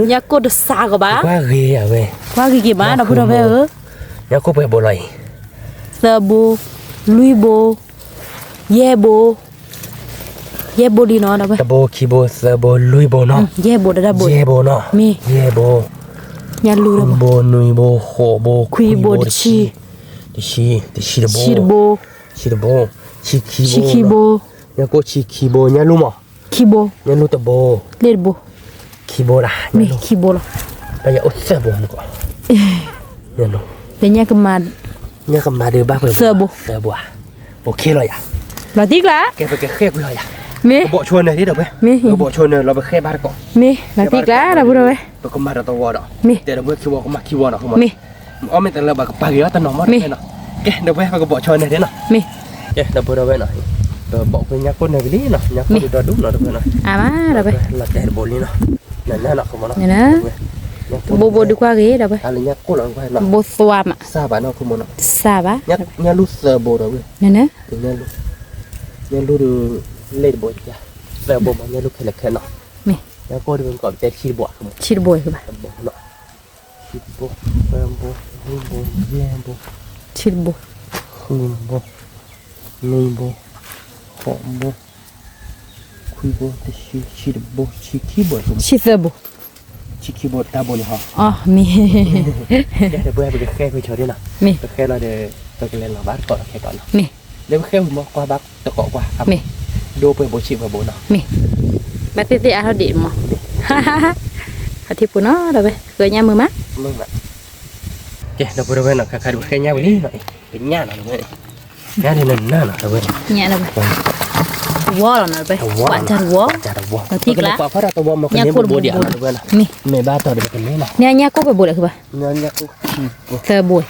nhà cô được xa của bà quá ghê à về quá ghê má đó bút đồ về nhà cô về bộ này sơ bô lui bô ye bô เย่โบดีเนาะเราไป ตะโบคีโบเซโบลุยโบเนาะ เย่โบดาโบ เยโบเนาะ มี เยโบ ยันรู้แล้ว โบนุยโบโหโบ คุยโบดิชี ดิชีโบ ชิดโบ ชีโบชีคีโบ ชิคิโบ เนี่ยก็ชีคีโบเนี่ยรู้มั้ย คิโบ เนี่ยรู้ตะโบ เลดโบ คีโบล่ะ มี เนี่ยรู้ คิโบละ ไปอย่าอดเซโบมันก็เนี่ยรู้ เป็นยังก็มา เนี่ยก็มาเดือบ้าเพิ่ม เซอร์โบ เซอร์โบอ่ะโอเคเลยอ่ะ เราติ๊กละ แกไปแกเครียดไปเลยอ่ะ มี บอกชวนหน่อยดิเดี๋ยวไป มี บอกชวนหน่อยเราไปเครียดบ้านก่อน มีเราติ๊กละเราพูดเอาไว้ ไปก็มาเราตัววอดอ่ะ มี แต่เราเบื่อคิวก็มาคิวอ่ะเข้ามา มี อ๋อไม่แต่เราแบบปากเยอะแต่หนอมอดเลยเนาะแกเดี๋ยวไปไปก็บอกชวนหน่อยดิเนาะ มี แกเดี๋ยวไปเราไปหน่อยบอกเป็นยักษ์คนไหนไปดิเนาะยักษ์คนดูดูเนาะเดี๋ยวไปหน่อย มาเราไป เราแต่บนนี้เนาะนั่นน่ะเนาะเข้ามาเนาะ เนี่ยนะโบโบดีกว่ากี่เราไป อะไรยักษ์คนเราไปเนาะ โบสวามอ่ะ ทราบเนาะเข้ามาเนาะ ทราบอ่ะ ยักษ์รู้เซอร์โบเราเว้ย เนี่ยนะ ยักษ์รู้ดูเล่นโบจ้ะเซอร์โบมันยักษ์รู้แค่เล็กเนาะ มี ยักษ์ก็ดูมันก่อนจะชีบวกเข้ามา ชิดโบยคือปะ โบเนาะชีบวกเซอร์โบนี่โบเย่โบ ชิดโบ นี่โบนี่โบหอมโบคุยโบแต่ชีโบชีคีโบเข้ามา ชิเซอร์โบ ชีคีโบตาโบนี่ฮะ อ๋อมี เดี๋ยวเบื่อไปแค่ไปเฉยดินะ มี ไปแค่เราเดี๋ยวไปเล่นหลังบ้านก่อนแค่ก่อน มี เดี๋ยวแค่ผมกว่าบักตะเกาะกว่าครับ มี ดูไปโบชิบโบนะ มีมาติติอาเขาดีมั้งอาทิตย์ปุ่นเนาะเราไปเกยยามมือมั้ย มึงแบบเดี๋ยวไปดูไปหน่อยใครดูแค่เงี้ยไปนี่หน่อยเป็นเงี้ยหน่อยเลยเงี้ยนี่นั่นน่ะหน่อยเลย เนี่ยเราไปวอลเราไปกว่าจะวอ จัดวัว เราที่กละ เพราะเราตัวมันคนนี้โบเดียวเลยนะ มี ไม่บ้าตัวเดียวกันนี่นะ เนี่ยก็ไปโบเลยคือปะ เงี้ยเงี้ยกูชีโบ เซอร์โบย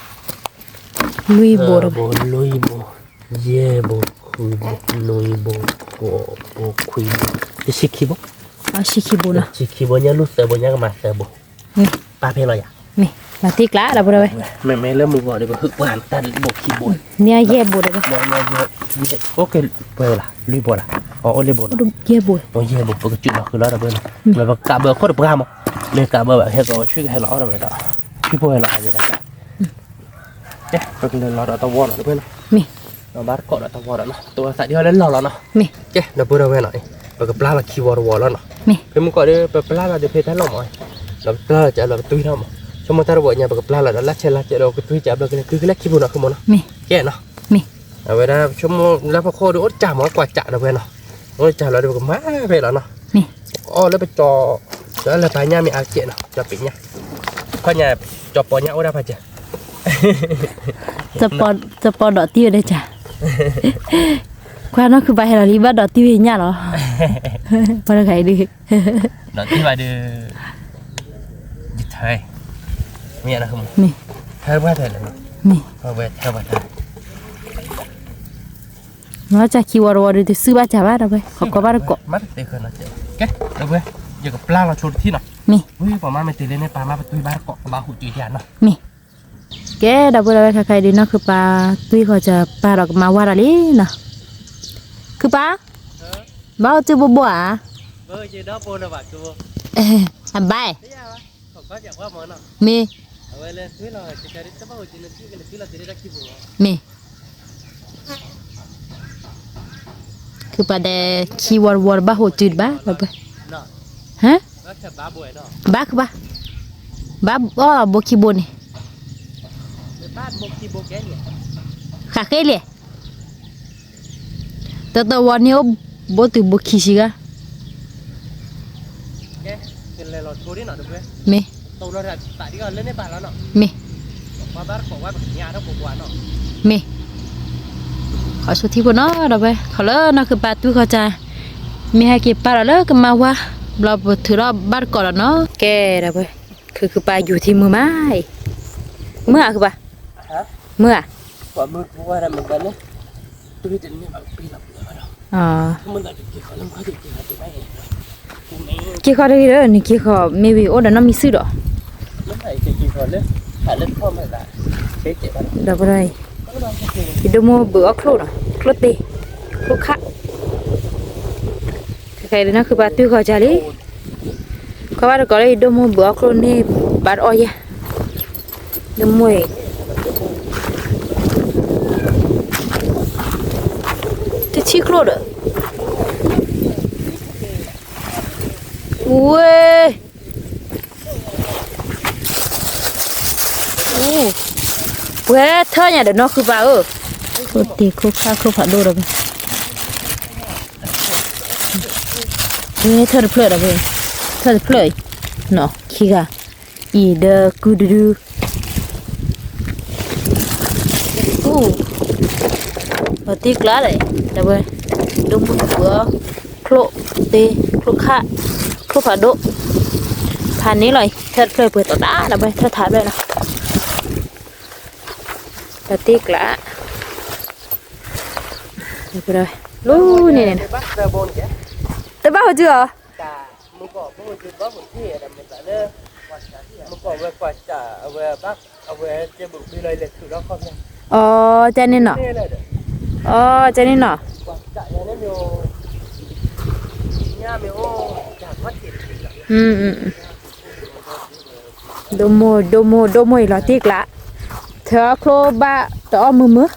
ลุยโบเราไป โบลุยโบเย่โบคุยโบลุยโบโบโบคุยโบจะชิคิโบ อ๋อชิคิโบนะ ชิคิโบเนี่ยรู้เสือโบเนี่ยก็มาเสือโบ มี ป้าเพลอยอ่ะ มีมาติกละเราไปเลย ไม่เริ่มมือก่อนเดี๋ยวไปฮึกหวานตัดบกขี้บน เนี่ยเย่โบเลยไป บอลเยอะโอเคเบอร์ละลุยบอลละอ๋อเลยบอล ดูเย่โบย โอ้ยบอลก็จุดละคือแล้วเบอร์แล้วแบบกาเบอร์โคตรเบอร์มั้งเนี่ยกาเบอร์แบบให้ก็ช่วยให้เราเราไปต่อช่วยพวกให้เราอยู่ได้เจ๊ไปกันเลยเราตะวันเพื่อน มี เราบ้านเกาะเราตะวันเนาะตัวสัตว์ที่เขาเล่นเราแล้วเนาะ มี เจ๊เดี๋ยวเบอร์เราไปหน่อยไปกับปลาแบบขี้วอร์วอแล้วเนาะ มี เพื่อนมึงก่อนเดี๋ยวไปปลาเราเดี๋ยวเพลทเราหน่อยเราปลาจะเราตุ้ยเราหมดชั่วโมงที่เราบอกเนี่ยไปกับปลาเราแล้วเชลล์จะเราก็ตุ้ยจับเราคือเล็กขี้บุญเราคือมันเนาะ มี แก่เนาะ มี เอาไว้ได้ชั่วโมงแล้วพอโคดูอดจ่าหมอกว่าจ่าเราไปเนาะโอ้ยจ่าเราเดี๋ยวก็มาไปแล้วเนาะ มี อ๋อแล้วไปจอแล้วอะไรไปเนี่ยมีอาเจเนาะจะปิดเนี่ยข้อเนี่ยจอปอเนี่ยโอ้ได้ปะเจ้ จะปอดอติ้วได้จ้ะควาน้องคือไปให้เราลีบ้าดอติ้วเนี่ยเหรอพอเราขายดี ดอกที่ว่าดื้อยึดไทยมีอะไรครับ มี เธอว่าเธอเลย มี เธอว่าเธอ nó cha kiwa ro de de suba cha ba daไปขอบก็บ้านก็ มัดเตะคนละเจ้าแกเดี๋ยวเว้ยอยู่กับปลาเราชนที่เนาะ มี อุ้ยประมาณไม่ตีเล่นในปลามาไปตุ้ยบ้านเกาะบ้าหูจีเทียนเนาะ มีแกดับเบิลอะไรใครดีเนาะคือปลาตุ้ยเขาจะปลาดอกมาว่าอะไรเนาะคือปลาบ้าจือบัว เออจีด้าโปนอะบัดกู อันใบ เนี่ยวะเขาก็อยากว่ามันเนาะ มี เอาไว้เลยตุ้ยเราจะการที่จะบ้าหูจีนที่กันตุ้ยเราจะได้รักขี้บัว มีคือปลาเดคีวอร์บ้าหัวจืดบ้าเราไป เนาะ ฮะ แล้วแค่บ้าบวยเนาะ บ้าคือบ้าบ้าอ๋อบคีบนี่ บ้านบกขี้บกแกเนี่ย ขาเคเลยแต่วันนี้บถือบคีสิกะ แกเป็นอะไรเราโชว์ดิเนาะเดี๋ยวเว้ย มี ตัวเราแต่ตาที่ก่อนเล่นในป่าแล้วเนาะ มี มาบ้านของว่าแบบนี้ต้องบกวานเนาะ มีขอสุดที่บนเนาะเราไปเขาเลิกนะคือปลาตุ้ยเขาจะมีให้เก็บปลาแล้วเลิกกันมาว่าเราถือรอบบ้านก่อนแล้วเนาะแกเราไปคือปลาอยู่ที่มือไม้เมื่อคือปลา ฮะ เมื่อ กว่ามือว่าอะไรเหมือนกันเนี่ยตุ้ยจะเนี่ยแบบปีหลับเลยเนาะ อ๋อ มันอาจจะเกี่ยวกับเรื่องข้อจริงๆอาจจะไม่กูไม่ กี่ข้อได้เลยนี่กี่ข้อไม่วิโอเดี๋ยวน้ำมีซื้อดอก ไม่ใช่จริงๆก่อนเลยหาเล่นข้อไม่ได้เช็คเจ็บอะไร ดอกอะไรอีดโมเบื่อครุฑอ่ะครุฑตีครุฑค่ะใครเลยนะคือปลาตุ้ยเขาจะเลยเขาว่าก็เลยอีดโมเบื่อครุฑนี่บาดอ้อยดมวยที่ชี้ครุฑอ่ะ ui quê thơ nhà để nó cứ vào cô tì cô khá không phải đồ đâu quê thơ được phơi đâu vậy thơ được phơi nó khi cả ý đờ cứ đu và tiếc lá đấy đâu vậy đúng một bữa khô tê khô khá khô phải độผ่านนี้เลยเธอเคยเปิดต่อหน้านะไปเธอถามเลยนะตะติกละนี่ไปเลยลูนี่เนี่ยแต่บ้าเจอมึงก็มึงจะบ้าหมดที่แต่ไม่แต่เลยมึงก็เวกว่าจะเวบ้าเวจะบุกไปเลยเลยคือเราคนเนี่ยอ๋อเจนี่เนาะอ๋อเจนี่เนาะจะอย่างนี้มีเนี่ยมีโอ้จากวัดที่โดโมอีหลอติกละเธอโครบะต่อมือ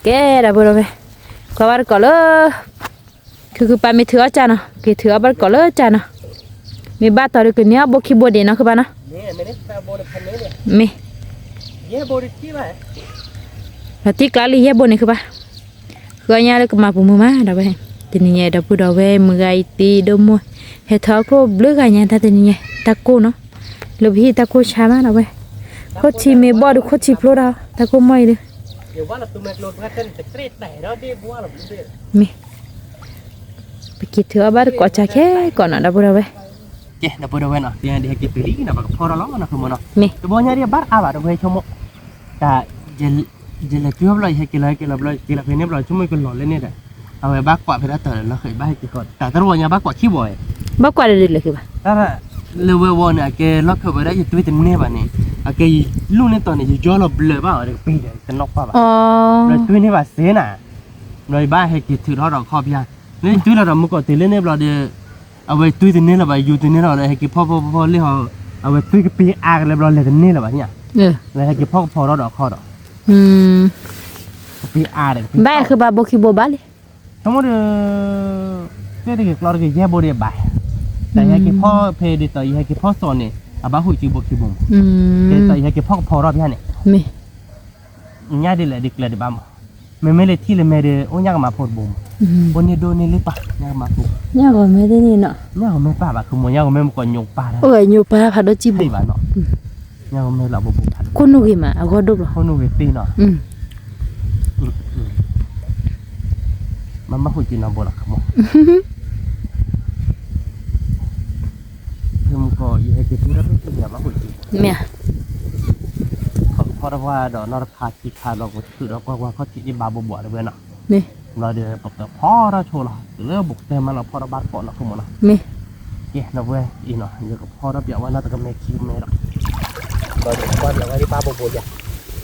แกได้บ่ล่ะเว้ยก็ว่าก็เลยคือไปไม่ถือจ้ะเนาะคือถือบ่ก็เลยจ้ะเนาะมีบ้าต่อด้วยกันเนี่ยบ่คิดบ่ดีเนาะคือบ่นะนี่ไม่ได้แปลบ่ได้พันนี้เนี่ยมีเย่บ่ได้ที่ไหนลอติกละลีเย่บ่นี่คือบ่คืออันยาเลยก็มาปุ่มมือมาได้เว้ยทีนี้เดี๋ยวพูดเอาไว้มือไอ้ตีดมวยเห็ดเท้าก็เลือกอะไรเนี่ยทีนี้ตะโกเนาะหรือพี่ตะโกช้ามากนะเว้ยโคชีไม่บอดูโคชีพลุดเอาตะโกไม่เลยเดี๋ยวว่าเราตัวแม่โหลดมาเป็นตะเกียบไหนเนาะที่บัวเราไม่ได้มีไปคิดเถอะบ้านก่อนจะแค่ก่อนนะดับพูดเอาไว้เจ๊ดับพูดเอาไว้เนาะเดี๋ยวเกี่ยวกับลีนะบักพอเราล้อนะคือมันเนาะมีตัวบัวเนี่ยเรียบบ้านอาบะดับไว้ชั่วโมงแต่เจลจุ๊บเลยให้กินเลยกินเลยกินเลยเพื่อนเนี่ยเราชั่วโมงกันหล่อเลยเนี่ยเอาไว้บ้ากว่าเพื่อนเต๋อแล้วเคยบ้าให้กี่คนแต่ตอนวันนี้บ้ากว่าขี้บ่อยบ้ากว่าเลยคือบ้าถ้าเลเวลวันเนี่ยแกล็อกเข้าไปได้อยู่ตัวที่เนี่ยบ้านนี้แกลูกเนี่ยตอนนี้อยู่จ่อเราเบลอบ้าอะไรปีเดียวจะนอกป่ะบ้าแล้วตัวนี้บ้าเสียน่ะเลยบ้าให้กี่ถือเราครอบยาเนี่ยตัวเราเมื่อก่อนตีเล่นเนี่ยเราเดี๋ยวเอาไว้ตัวที่เนี่ยเราไปอยู่ตัวนี้เราเลยให้กี่พ่อเลี้ยงเอาไว้ตัวกี่ปีอากันเลยเราเลยตัวนี้เราบ้าเนี่ยเลยให้กี่พ่อเราดอกข้อดอกปีอาเลยบ้าคือบ้าบกิโบบ้าเลยทั้งหมดเนี่ยเด็กเราเด็กแย่โบเดียบายแต่ยังกี่พ่อเพย์ดิต่อยังกี่พ่อสอนเนี่ยอาบ้าหุ่ยจีบกิบุมแต่ยังกี่พ่อพอรอบยันเนี่ยมีง่ายดีเลยเด็กเลยดิบ้ามไม่เลยที่เลยไม่ได้โอ้ยากมาพอดบุมบนนี้โดนนี่หรือเปล่ายากมาปุ๊บยากกว่าไม่ได้นี่เนาะยากกว่าไม่ป้าบ้าคือมันยากกว่าไม่ก่อนโยกป้าโอ้ยโยกป้าพัดด้วยจีบุมบ้าเนาะยากกว่าไม่หลับบุบพัดคนนู้กี่มาเอาก็ดูหรอคนนู้กี่ตีเนาะมันมาหุ่ยจีนเอาบ่ล่ะครับมั้งคือมันก็ยังให้กี่ตัวแล้วเป็นอย่างมาหุ่ยจีเมียเพราะว่าดอกนรพาจีคาเราก็คือเราก็ว่าเขาจีบาบบัวเลยเว้ยเนาะนี่เราเดี๋ยวบอกแต่พ่อเราโชว์เราเรื่องบุกเต็มมาเราพ่อเราบ้านก่อนเราคือมันเนาะนี่เย้เราเว้ยอีเนาะเดี๋ยวกับพ่อเราเปียกว่าน่าจะกับแม่คิวแม่หรอกเราเดี๋ยวบ้านเราไว้ที่บ้านบัวอย่าง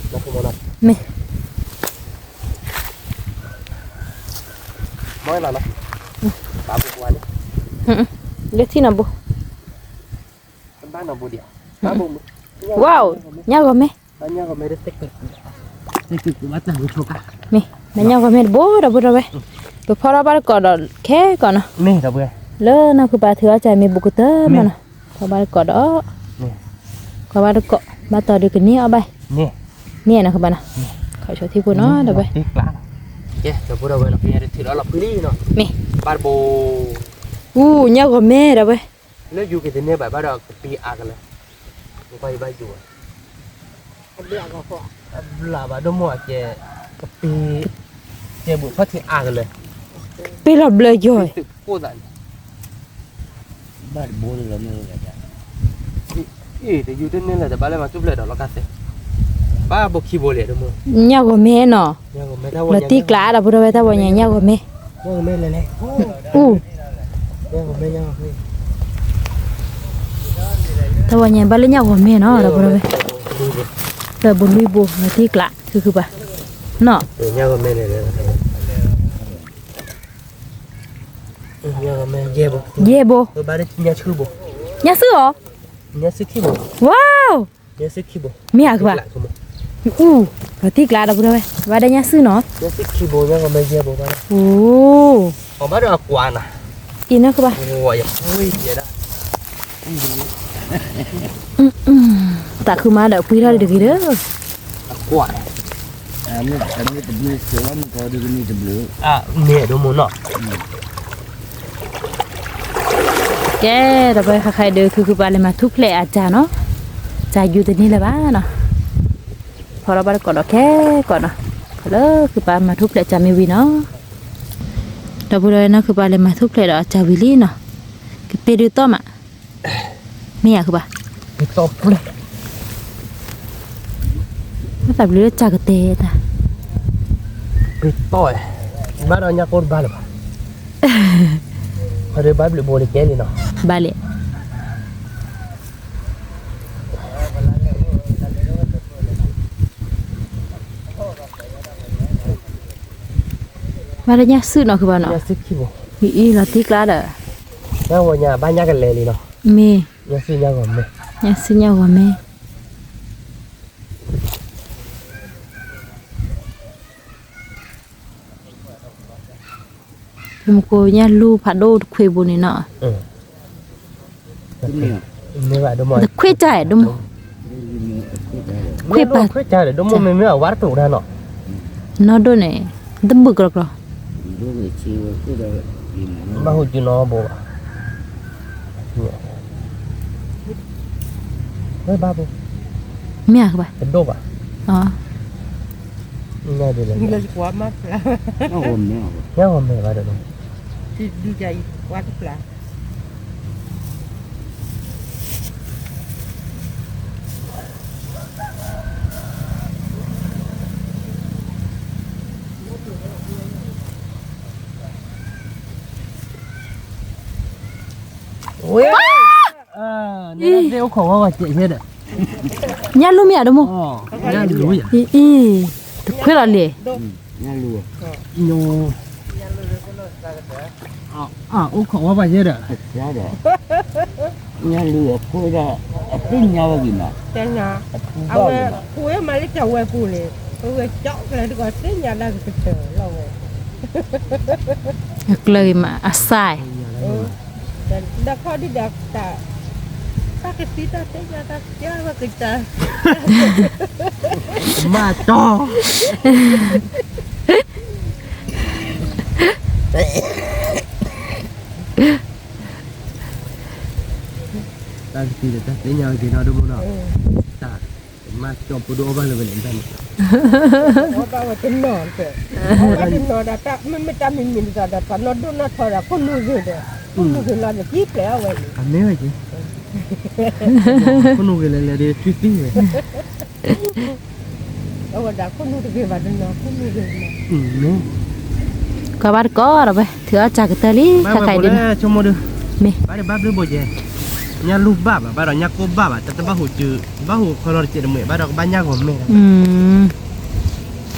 เราคือมันเนาะนี่ไม่หรอกนะบ้านบัวนี่เล็กที่ไหนบุบ้านเราบัวเดียวบ้านบัวว้าวเนี่ยก็ไม่เนี่ยก็ไม่ได้เต็กคือวัดหลังโชกะนี่เนี่ยก็ไม่โบดับเบิ้ลไปตัวพ่อเราบ้านก่อนแค่ก่อนนะนี่ดับเบิ้ลเลิศนะคือปลาเถื่อใจมีบุกเตอร์มันนะพอบ้านก่อนนี่พอบ้านก่อนมาต่อดูกันนี่เอาไปนี่นะคือบ้านนะขอโชว์ที่พูดเนาะดับเบิ้ลติ๊กล้านเย้ดับเบิ้ลดับเบิ้ลเราเพียรถือแล้วเราพื้นที่เนาะนี่บ้านโบเนี่ยก็ไม่ดับเบิ้ลแล้วอยู่กันเนี่ยแบบบ้านเราปีอากันเลยไปบ้านอยู่เบี้ยก็พอลาบาดมัวเจกับปีเจบุพัฒน์อากันเลยปีหลับเลยย่อยพูดอะไรบ้านโบเลยเนี่ยแต่อยู่ที่นี่แหละแต่บ้านเรามาจุบเลยดอกละกันเสบ้านบุกขี้โบเลยดมัวเนี่ยก็ไม่เนาะเราตีกล้าดับเบิ้ลไปถ้าวันนี้เนี่ยก็ไม่เลยเนี่ยก็ไม่เนี่ยถ้าวันนี้บ้านเราเนี่ยก็ไม่เนาะดับเบิ้ลไปแต่บนวิบูมาที่กละคือปะเนาะเนี่ยก็ไม่เลยเนี่ยก็ไม่เย่โบบ้านเนี่ยชื่อโบเนี่ยซื้อเหรอเนี่ยซื้อขี้โบว้าวเนี่ยซื้อขี้โบมีอะไรปะ เราตีกลาดับด้วยว่าได้ยังซื้อเนาะ เนี่ยสิขี้โบยังก็ไม่เยอะบ่บ้าง โอ้ ออกมาด้วยกวานอ่ะ กินนะคือป่ะ โอ้ยโอ้ยเดี๋ยวนะ แต่คือมาเดี๋ยวคุยได้เดี๋ยวเด้อก วาน Ini tebel selam kalau di sini tebel. อ่ะเนี่ยดูมันเนาะ แกต่อไปใครเดินคือป่าเลยมาทุกแหล่อาจารย์เนาะจ่ายอยู่ตัวนี้เลยบ้าเนาะพอเราบ้านก่อนเราแค่ก่อนเนาะแล้วคือป่ามาทุกแหล่อาจารย์มีวีเนาะเราพูดเลยนะคือป่าเลยมาทุกแหล่อาจารย์วิลลี่เนาะคือเปรูต้อมอ่ะไม่อยากคือป่ะ ไปตบเลย ถ้าแบบเลือดจากกระเตะนะ ไปต่อยบ้านเราเนี่ยคนบ้านหรือเปล่าเขาเรียกบ้านหรือโบลิเกนี่เนาะ บาเล่มาแล้วเนี่ยซื้อเนาะคือบ้านเนาะ เนี่ยสิขี้โบ อีเราตีกลาเด้อ เนี่ยวันเนี่ยบ้านเนี่ยกันเลยเนาะ เม เนี่ยสิเนี่ยก่อนไหม เนี่ยซื้อเนี่ยว่าแม่ผมก็เนี่ยลูผัดโดคุยบุญนี่เนาะ Ini. นี่ว่าดูมัน แต่คุยใจดม คุยใจเลยดูมันไม่เอาวัดถูกได้เนาะ นอดเนี่ยดมบึกหรอก Dua kecil tu dah ini. มาหุ่นจีนอโบเฮ้ยบ้าโบ ไม่อยากป่ะ เป็นโดบอ่ะ อ๋อ ง่ายดีเลย Ini lagi kuat mat lah. Oh, ni. เนี่ยมันไม่ว่าเดี๋ยว Di jai kuat lah. Ui. Nè đeo khẩu vào chị hết ạ. เนี่ยลูกไม่อยากดม Nha lúi à? อีตะคุยละเลย Ni lu. Nô. Ô khẩu vào hết ạ. Ya dah. Ni lu aku dah. Apa nyawa gimana? Tanya. Awak kuih malik jawab boleh. Kuih cok lah tu kata nyala kita lah. อยากเลยมาอาศัย Dan dah kau di dah tak. Tak kita tanya tak jawab kita. Mà cho. Ta thì ta tới nhau thì nó đúng không nào? Ta mà cho phụ đồ vào là mình làm Kau bawa tenor tu. Kau tenor dah tak macam min dah dapat. Nodo nak thora pun nuju dah. Pun nuju lah ni kip lah awak. Anh nếu vậy chị. Con nuôi là để truy phí rồi. Awak dah pun nuju ke badan nak pun nuju. Nếu. ก็บ้านก็เราไปถือเอาจากกระเตลี่ถ้าใครเดิน cho mua được. มี Ba được bắp đứa bồi gì? Nhà lụp bắp à? Ba đó nhà cô bắp à? Tao ba hồ chữ, ba hồ còn lo chuyện được mẹ. Ba đó ba nhà của mẹ.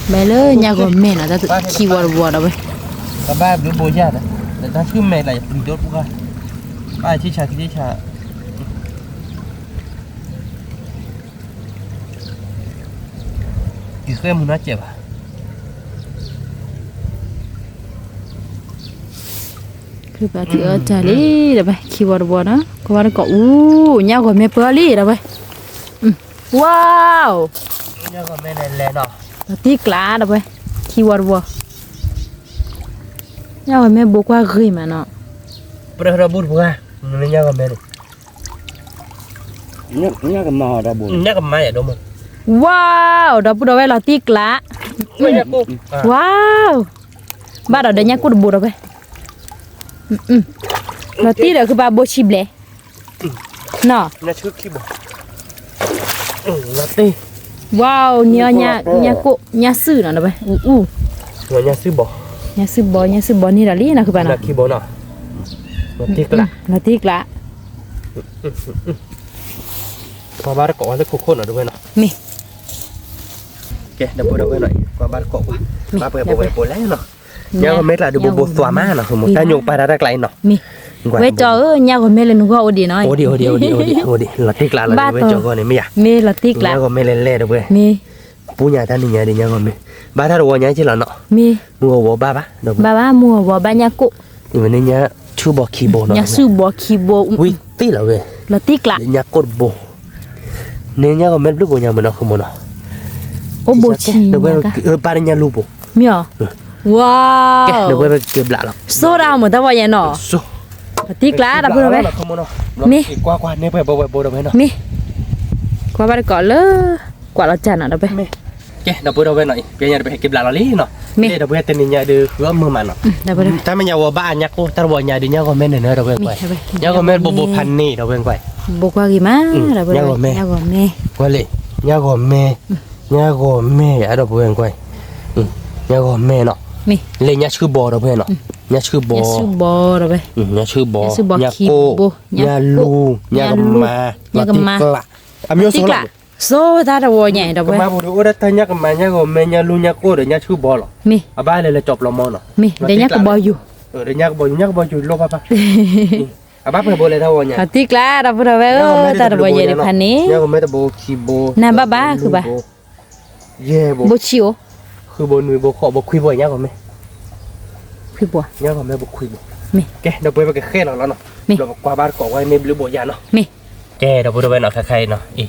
ไปเลยยากกว่าแม่น่ะจะขี้วัวเราไป Ba ba đứa bồi gì đó? Để ta cứ mẹ lại bình đốt qua. Ba chỉ chả cái chả. Cái khơi muốn nó chẹp à? คือแบบถือเอาจากลี่เราไปขี้วัวนะก็ว่าก็อู้ยากกว่าแม่เปลือลี่เราไปว้าว Nhà của mẹ này lẹ nọ. เราตีกลาเราไปขี้วัวยากกว่าแม่บอกว่าเคยมาเนาะ Bữa đó bút qua. Nên nhà của mẹ này. Ni cái mò dah bu. Nhà của mẹ ở đâu mà? ว้าวเราพูดเอาไว้เราตีกลา Nhà cô. ว้าวบ้านเราเดินยากกูดูเราไปเราตีเราคือบาโบชิบเลยเนาะ Nhà trước khi bỏ. Là tê. ว้าวเนี่ยกูเนี่ยซื้อเนาะไปRồi nhà sư bỏ. เนี่ยซื้อบอนี่ละลี่นะคือบ้าน Là เนาะ khi bỏ nọ. Nó tiếc lạ. เราตีกลา Qua ba có cái khô khô ở đâu vậy nọ? มี Ok, đập bộ đâu vậy nọ? Qua ba có quá. Ba bữa bữa lấy nọ. Nhớ mấy là được bộ xóa má nọ, một cái nhục ba đã lại nọ. มีเว้ยจอเนี่ยก็ไม่เล่นก็อดีน้อย Odi. Là tiếc lạ là với cho con này mày à? มีเราตีกลา Nhớ có mấy lên le đâu vậy? มี punya ta ni nya de nya ko me ba ta ro nya chi la no มี mu wo ba ba do บาบ้ามัวบ่บายากุ ni me nya chu bo ki bo no ยาซูบ่คีโบ wi ti la we ละติกละ nya ko bo ni nya ko me lu bo nya mo no ko mo no โอโบชี do we กะ pa nya lu bo มีอ๋อว้า ke ว do we ke bla la โซดาหมดตะวายาเนาะ so ละติกละดะเพิ่นเว้ย ko mo no Mi. qua ne pe bo do me no มีกว่าบาดก่อนเลยกว่าเราจันอ่ะดะเว้ย ke do bo do we no pe nya de ke bla la li no Mi. de do we te ni nya de ko mo ma no ดะเว้ย ta me nya wo ba nya ko ta wo nya de nya ko me ne do we Mi, quay da we. nya ko me bo pan ni do we quay บ่กว่ากี่มาดะเว้ย ยาก่อนแม่ ยาก่อนแม่ qua le nya go me ya do we quay nya go me no มี le nya chư bo do we no nya chư ยา bo ซูบ่ดะเว้ย nya chư bo Nya chư bo nya ki ko bo, nya nya lu ko, nya nya ga lu, ma nya ga ma. amyo ติ so ก la ละโซดาดะวอใหญ่ดะ ก็ เว้ย มาบ่ดูว่าta nya ga ma nya go me nya lu nya ko de nya chư bo lo มี aba le chop lo mo no มีเดี๋ยวนี้ก็บ่อยู่ de nya ga bo ju lo pa pa aba pe bo le ta wo nya ติกละดะเว้ยตาดะบ่ใหญ่ดิพันนี้ nya go me ta bo ki bo น่ะบ้าๆคือบ่ ye bo บ่ชิว คือบ่นุยบ่ขอบ่คุยบ่nya go me คือบ่ nya go meบ่คุยบ่ มี แกเดี๋ยวไปแค่เราแล้วเนาะ มี เรากว่าบ้านก่อไว้ไม่รู้บ่ยาเนาะ มี แกเดี๋ยวไปเนาะใครเนาะอี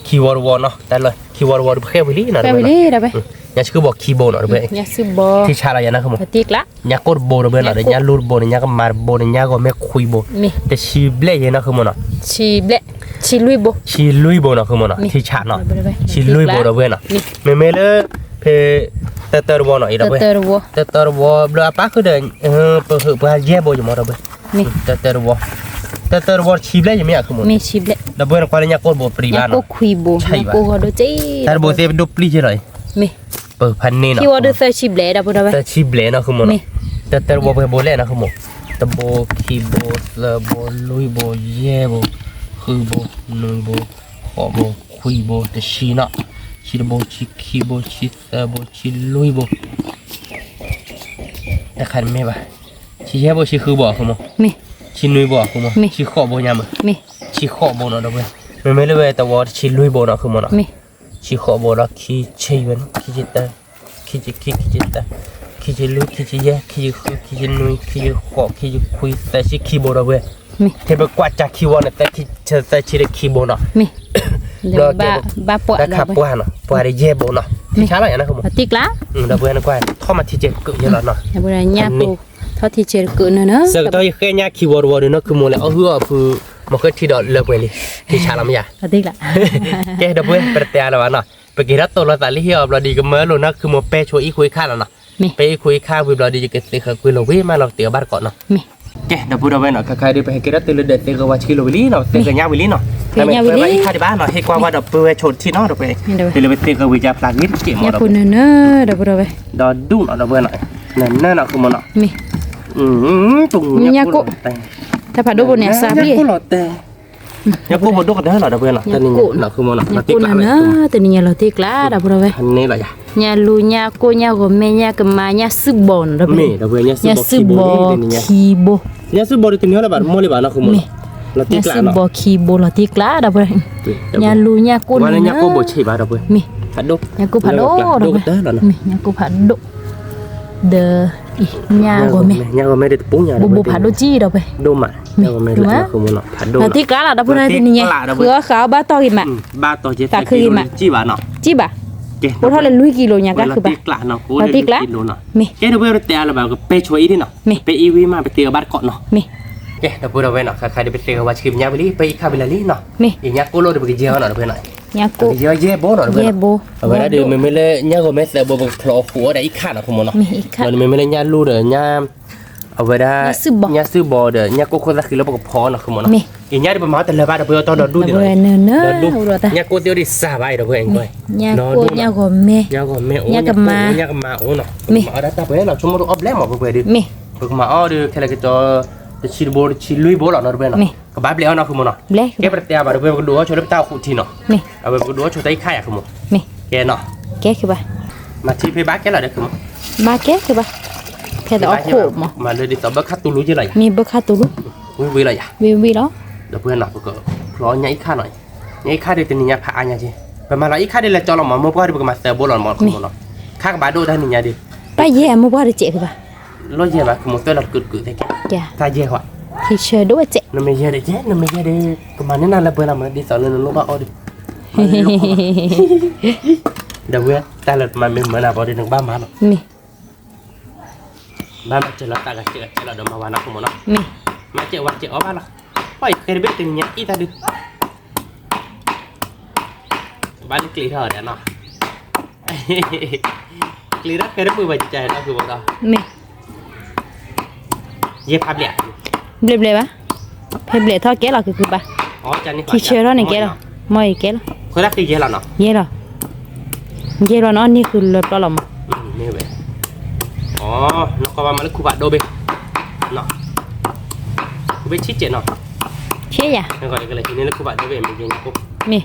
คีย์วอร์ดเนาะแต่เลยคีย์วอร์ดแค่วิลี่เนาะ ไปเลยดะเว้ย อย่าชื่อบอกคีย์บอร์ดเนาะเด้อย าซูบ่ ที่ชาลายานะคือมั้ง ติกละ อย่ากดบอร์ดเด้อเนาะเดี๋ยวอย่าลูดบอร์ดอย่าก็มาบอร์ดอย่าก็ไม่คุยบอร์ด มี แต่ชีเบลย์เนาะคือมั้งเนาะ ชีเบลชีลุยบ่ ชีลุยบอร์ดเนาะคือมั้งเนาะที่ชาเนาะ ไปเลย ชีลุยบอร์ดเด้อเนาะ มี เมเลยเพเตอร์บอร์ดเนาะอีเด้อเว้ย เตอร์บ่ เตอร์บอร์ดบลาปะคือเด้อเปิดเย่บอร์ดอยู่มั้งเด้อเว้ย มี เตอร์บอร์ดชีเบลย์ยังไม่อยากคือมั้ง มีชีเบล ดับเบิลควาเลยกดบ่ปรี ยา บ้าน ก็ เนาะ คุยบ่ ใช่ปะ กูก็ดูจิ แต่บ่เซฟดูปรีใช่เลย มี เปิดพันนี่เนาะ ที่ว่าดูเซอร์ชีเบลดะบ่ดะเว้ย แต่ชีเบลเนาะคือหมด มี แต่บ่ไปบ่เล่นนะคือหมดแต่บ่คีย์บอร์ดบ่ลุยบ่เย่บ่คือบ่ลุยบ่ขอบ่คุยบ่แต่ชีเนาะชีบ่ชีคีย์บอร์ดชีบ่ชีลุยบ่แต่คันแม่บ่ชีเย่บ่ชีคือบ่คือหมด มี ชีนุยบ่คือหมด มี ชีขอบ่ยาม มี ชีขอบ่เนาะดับเบิลไม่เลยแต่ว่าชีลุยบ่เนาะคือหมดเนาะ มี ชีขอบอกแล้วขี้เชี่ยนขี้จิตตาขี้จิตตาขี้จิลุขี้จิแย่ขี้จินุยขี้จิขอขี้จิคุยแต่ชีขี้บ่ได้เว้ย มี เทปกว่าจากขี้วันแต่ขี้แต่ชีได้ขี้บ่เนาะ มีเดี๋ยวบ้าปวด แล้ว ดะ ขับ เว้ย ว่าเนาะปว่าได้แย่บ่เนาะที่ช้าแล้วอย่างนั้นครับผม ติกละ ดับเบิลนะกว่าท่อมาที่เจ็ดกึ่งเยอะแล้วเนาะ อย่าบ่ได้ยาปูเท่าที่เจอเกินเนอะ เสกตัวแค่ยาขี้วอร์เนาะคือโมแล้วเอาหัวคือมันก็ที่ดอกเลิกไปเลยที่ช้าแล้วมั้ย ติกละ แกดับเบิลประเดี๋ยวแล้วเนาะไปกินรัตโตเราตัดลิเฮียบเราดีกันเมื่อโลนะคือโมเป้ช่วยอีคุยข้าแล้วเนาะ มี ไปคุยข้าววิบเราดีจะเกิดสิคุยเราวิ่งมาเราเตี๋ยวบ้านก่อนเนาะ มี แกเดี๋ยวพูดเอาไว้หน่อยใครได้ไปให้กินรัตเตลเด็ดเตกว่าชิโลวิลี่เนาะเตกยาวิลี่เนาะไปไว้ข้าที่บ้านเนาะให้กว่าว่าเดี๋ยวไปชนที่เนาะเดี๋ยวไปเดี๋ยวไปเตกวิจาปลาวิทเกี่ยว ยา เนาะ ปูเนอะดะบ่ดะเว้ย ดอดูเนาะเดี๋ยวไปหน่อยนั่นเนาะคือมันเนาะ มี ตุ่มถ้าผัดดูบนเนี่ยซาบี้ ยากูหลอดแต่ยากูบดดูกันได้หรอเดี๋ยวไปเนาะแต่นี่เนาะคือมันเนาะ ยาปูเนอะแต่นี่เราติกละดะบ่ดะเว้ย อันนี้แหละ ยาลูยาโกยาก็แม่ยากะมายาซึบอนดะ มี เว้ย เดี๋ยวไปเนี่ย ยาซึบอคีโบ ยาซื้อบอลตัวนี้อะไรบ้างโมเลยบ้างนะคุณหมอเราตี ยาก ลา ซึ เนาะ บอคีโบเราติกละดะเว้ยยาลูยาโก วันนี้ เน ยา อะ กูบดชีบ้าเราเว้ย มี ผัดดู ยากูผัดโด ดูกันได้หรอเนาะ มียากูผัดโดเดอียาก็แม่ ยาก็ไม่ได้ปุ้งยา บุผัดโดจี้ดะเว้ย ดูมาเราก็ไม่ได้คือมันเนาะผัดดู นาติกละดะพุ่นตินี่คือขาวบ้าตอกิมา บ้าต่อเจ็ดจีบ้าเนาะ จิบะบ่เท่าเลยลุยกิโลยากะคือบ่ ติกละเนาะกูเลยกิโลเนาะ มี แกเดี๋ยวไปเตะอะไรแบบก็ไปช่วยดิเนาะไปอีวีมาไปเตะบ้านเกาะเนาะ มี แกเดี๋ยวพูดเอาไว้เนาะใครได้ไปเตะว่าชิมยาไปลีไปอีคาเบลลี่เนาะ มี อีกยากูโลเดี๋ยวไปเจียวเนาะเพื่อนหน่อย ยากู เจียวเย่โบเนาะเพื่อน เยโบ เอาไว้แล้วเดี๋ยวไม่เลยยาก็ไม่เสียบ่บ่พลอหัวได้อีกข้าเนาะคุณหมอเนาะ มีอีกค่ะ มันไม่เลยยาลูเด้อยาเอาไว้ได้ยาซื้อบอเด้อยากูคนละคือแล้วบ่พอเนาะคุณหมอเนาะอีญาดิบ่มาแต่ละบ้านเด้อตอนดูดิ เว้ยเนอะเนอะ ดูยากูเดียวดิซาไว้เด้อเพื่อนก้อย ยากูยาก็แม่ ยาก็แม่โอ้ยาก็มาโอ้เนาะมาได้ตาเพิ่นเนาะชั่วโมงออบแล้วมาเพิ่นดิ มี เพิ่นมาอ้อดิแค่ละก็จะชิลโบชิลุยโบล่ะเนาะเพิ่นเนาะก็บ้าแล้วเนาะคือหมอเนาะ เล็ก แกประเดี๋ยวบ่เพิ่นก็ดูว่าช่วยตาขุทีเนาะ มี เอาไปดูว่าช่วยตาอีค่ายคือหมอ มี แกเนาะ แกคือบ่ มาที่ไปบ้านแกล่ะเด้อคือหมอ มาแกคือบ่แค่แต่เอาโคม มาเลยดิตบคัดตูรู้จังได๋ มีบ่ค่าตุลุ วิละอย่า วิเนาะ เดี๋ยวเพื่อนเนาะก็พร้อมใหญ่ค่าหน่อยใหญ่ค่าได้แต่นี่ยาพาอันยังสิ ประมาณอีกค่าได้ละจอลมาบ่พอได้ประมาณเซอร์โบลอนมอคุมเนาะค่าบาโดท่านนี่ยาดิ ป้าแย่มาบ่ได้เจ๊คือป่ะ lo je ba como todo lo que te queda จ้ะ ta je ho ที่เชื่อด้วยเจ๊ no me je de je no me je de como nena la buena ma di solo no ba odi da we ta la ma me mana ba de nang ba ma no นี่ ba ma che la ta ga che la do ma wa na como no นี่ ma che wa che o ba la poi che be tin nya i ta di ba ni clear ho de no clear ra ke re bu ba che da ku ba da นี่ ye pa bia เบลๆป่ะเพเบลทอดแกหรอคือป่ะ o cha ni ที่เชื่อนี่แกหรอไม่แกหรอ ko la ke je la no เย่หรอเย่หรอเนาะนี่คือรถปลอม นี่เว้ยอ๋อแล้วก็ว่ามันคูบะโดเบเนาะคูเบชิเจเนาะ เชี่ยอย่า แล้วก็เลยทีนี้แล้วคูบะโดเบมันยังกุ๊บ นี่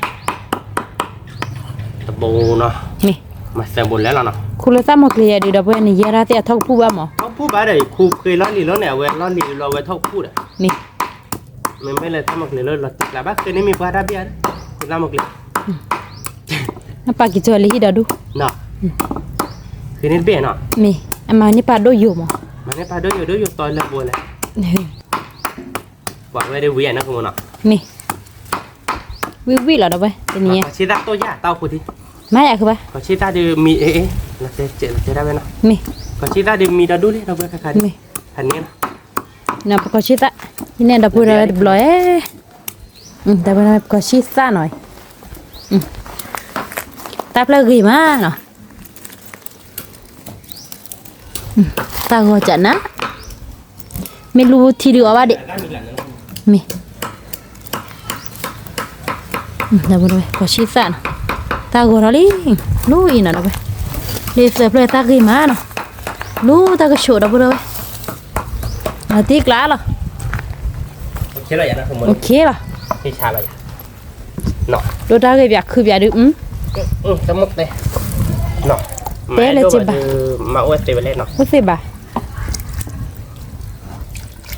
ตะโบเนาะ นี่ มาแซมบนแล้วเนาะ คุณเลยตั้งมาเคลียร์ดูดับเบิลนี่เยอะราเตะทอกผู้บ้าหมอ เขาพูดไปเลยคูเคยล้อหลีล้อเนี่ยเว้ยล้อหลีล้อไว้เท่าพูดอ่ะ นี่ มันไม่เลยทำมาเลยล้อติดแล้วบ้าเคยนี่มีปลาดาเบียร์คุณทำมาเลย น้ำปลากี่ตัวเลยที่เดาดู เนาะคือนี่เบี้ยเนาะ นี่อันมานี่ปลาโดอยู่หมอ มันนี่ปลาด้วยอยู่ตอนเลิกบัวเลยว่าไม่ได้เวียนนะคุณเนาะ นี่วิเหรอดับเบิลตัวนี้ ชิดาตัวยาเต้าพูดที ไม่อยากคือป่ะ ก็ชิดาดูมีเราจะได้ไหมเนาะ นี่ ก็ชิดาดูมีดาดูเลยเราเบื่อใคร นี่ อันนี้นะ น่ะปกติตะนี่ดับเบิลดับเบิลดับเบิลปกติซะหน่อยตับเลยกี่มาเนาะตาหัวจันนะไม่รู้ที่ดูว่าเด็มีดับเบิลปกติซะเนาะตาหัวเราลิรู้อีน่ะดับเบิลเดี๋ยวเสิร์ฟเลยตากี่มาเนาะรู้ตาก็โชว์ดับเบิลเลยนาทีกล้าหรอ โอเคเลยนะคุณม โอเคหรอ พี่ชาเลยเนาะ ดูตาก็อยากคืออยากดูสมุดเลยเนาะมาอวดเตะไปเล่นเนาะ ไม่ใช่ป่ะ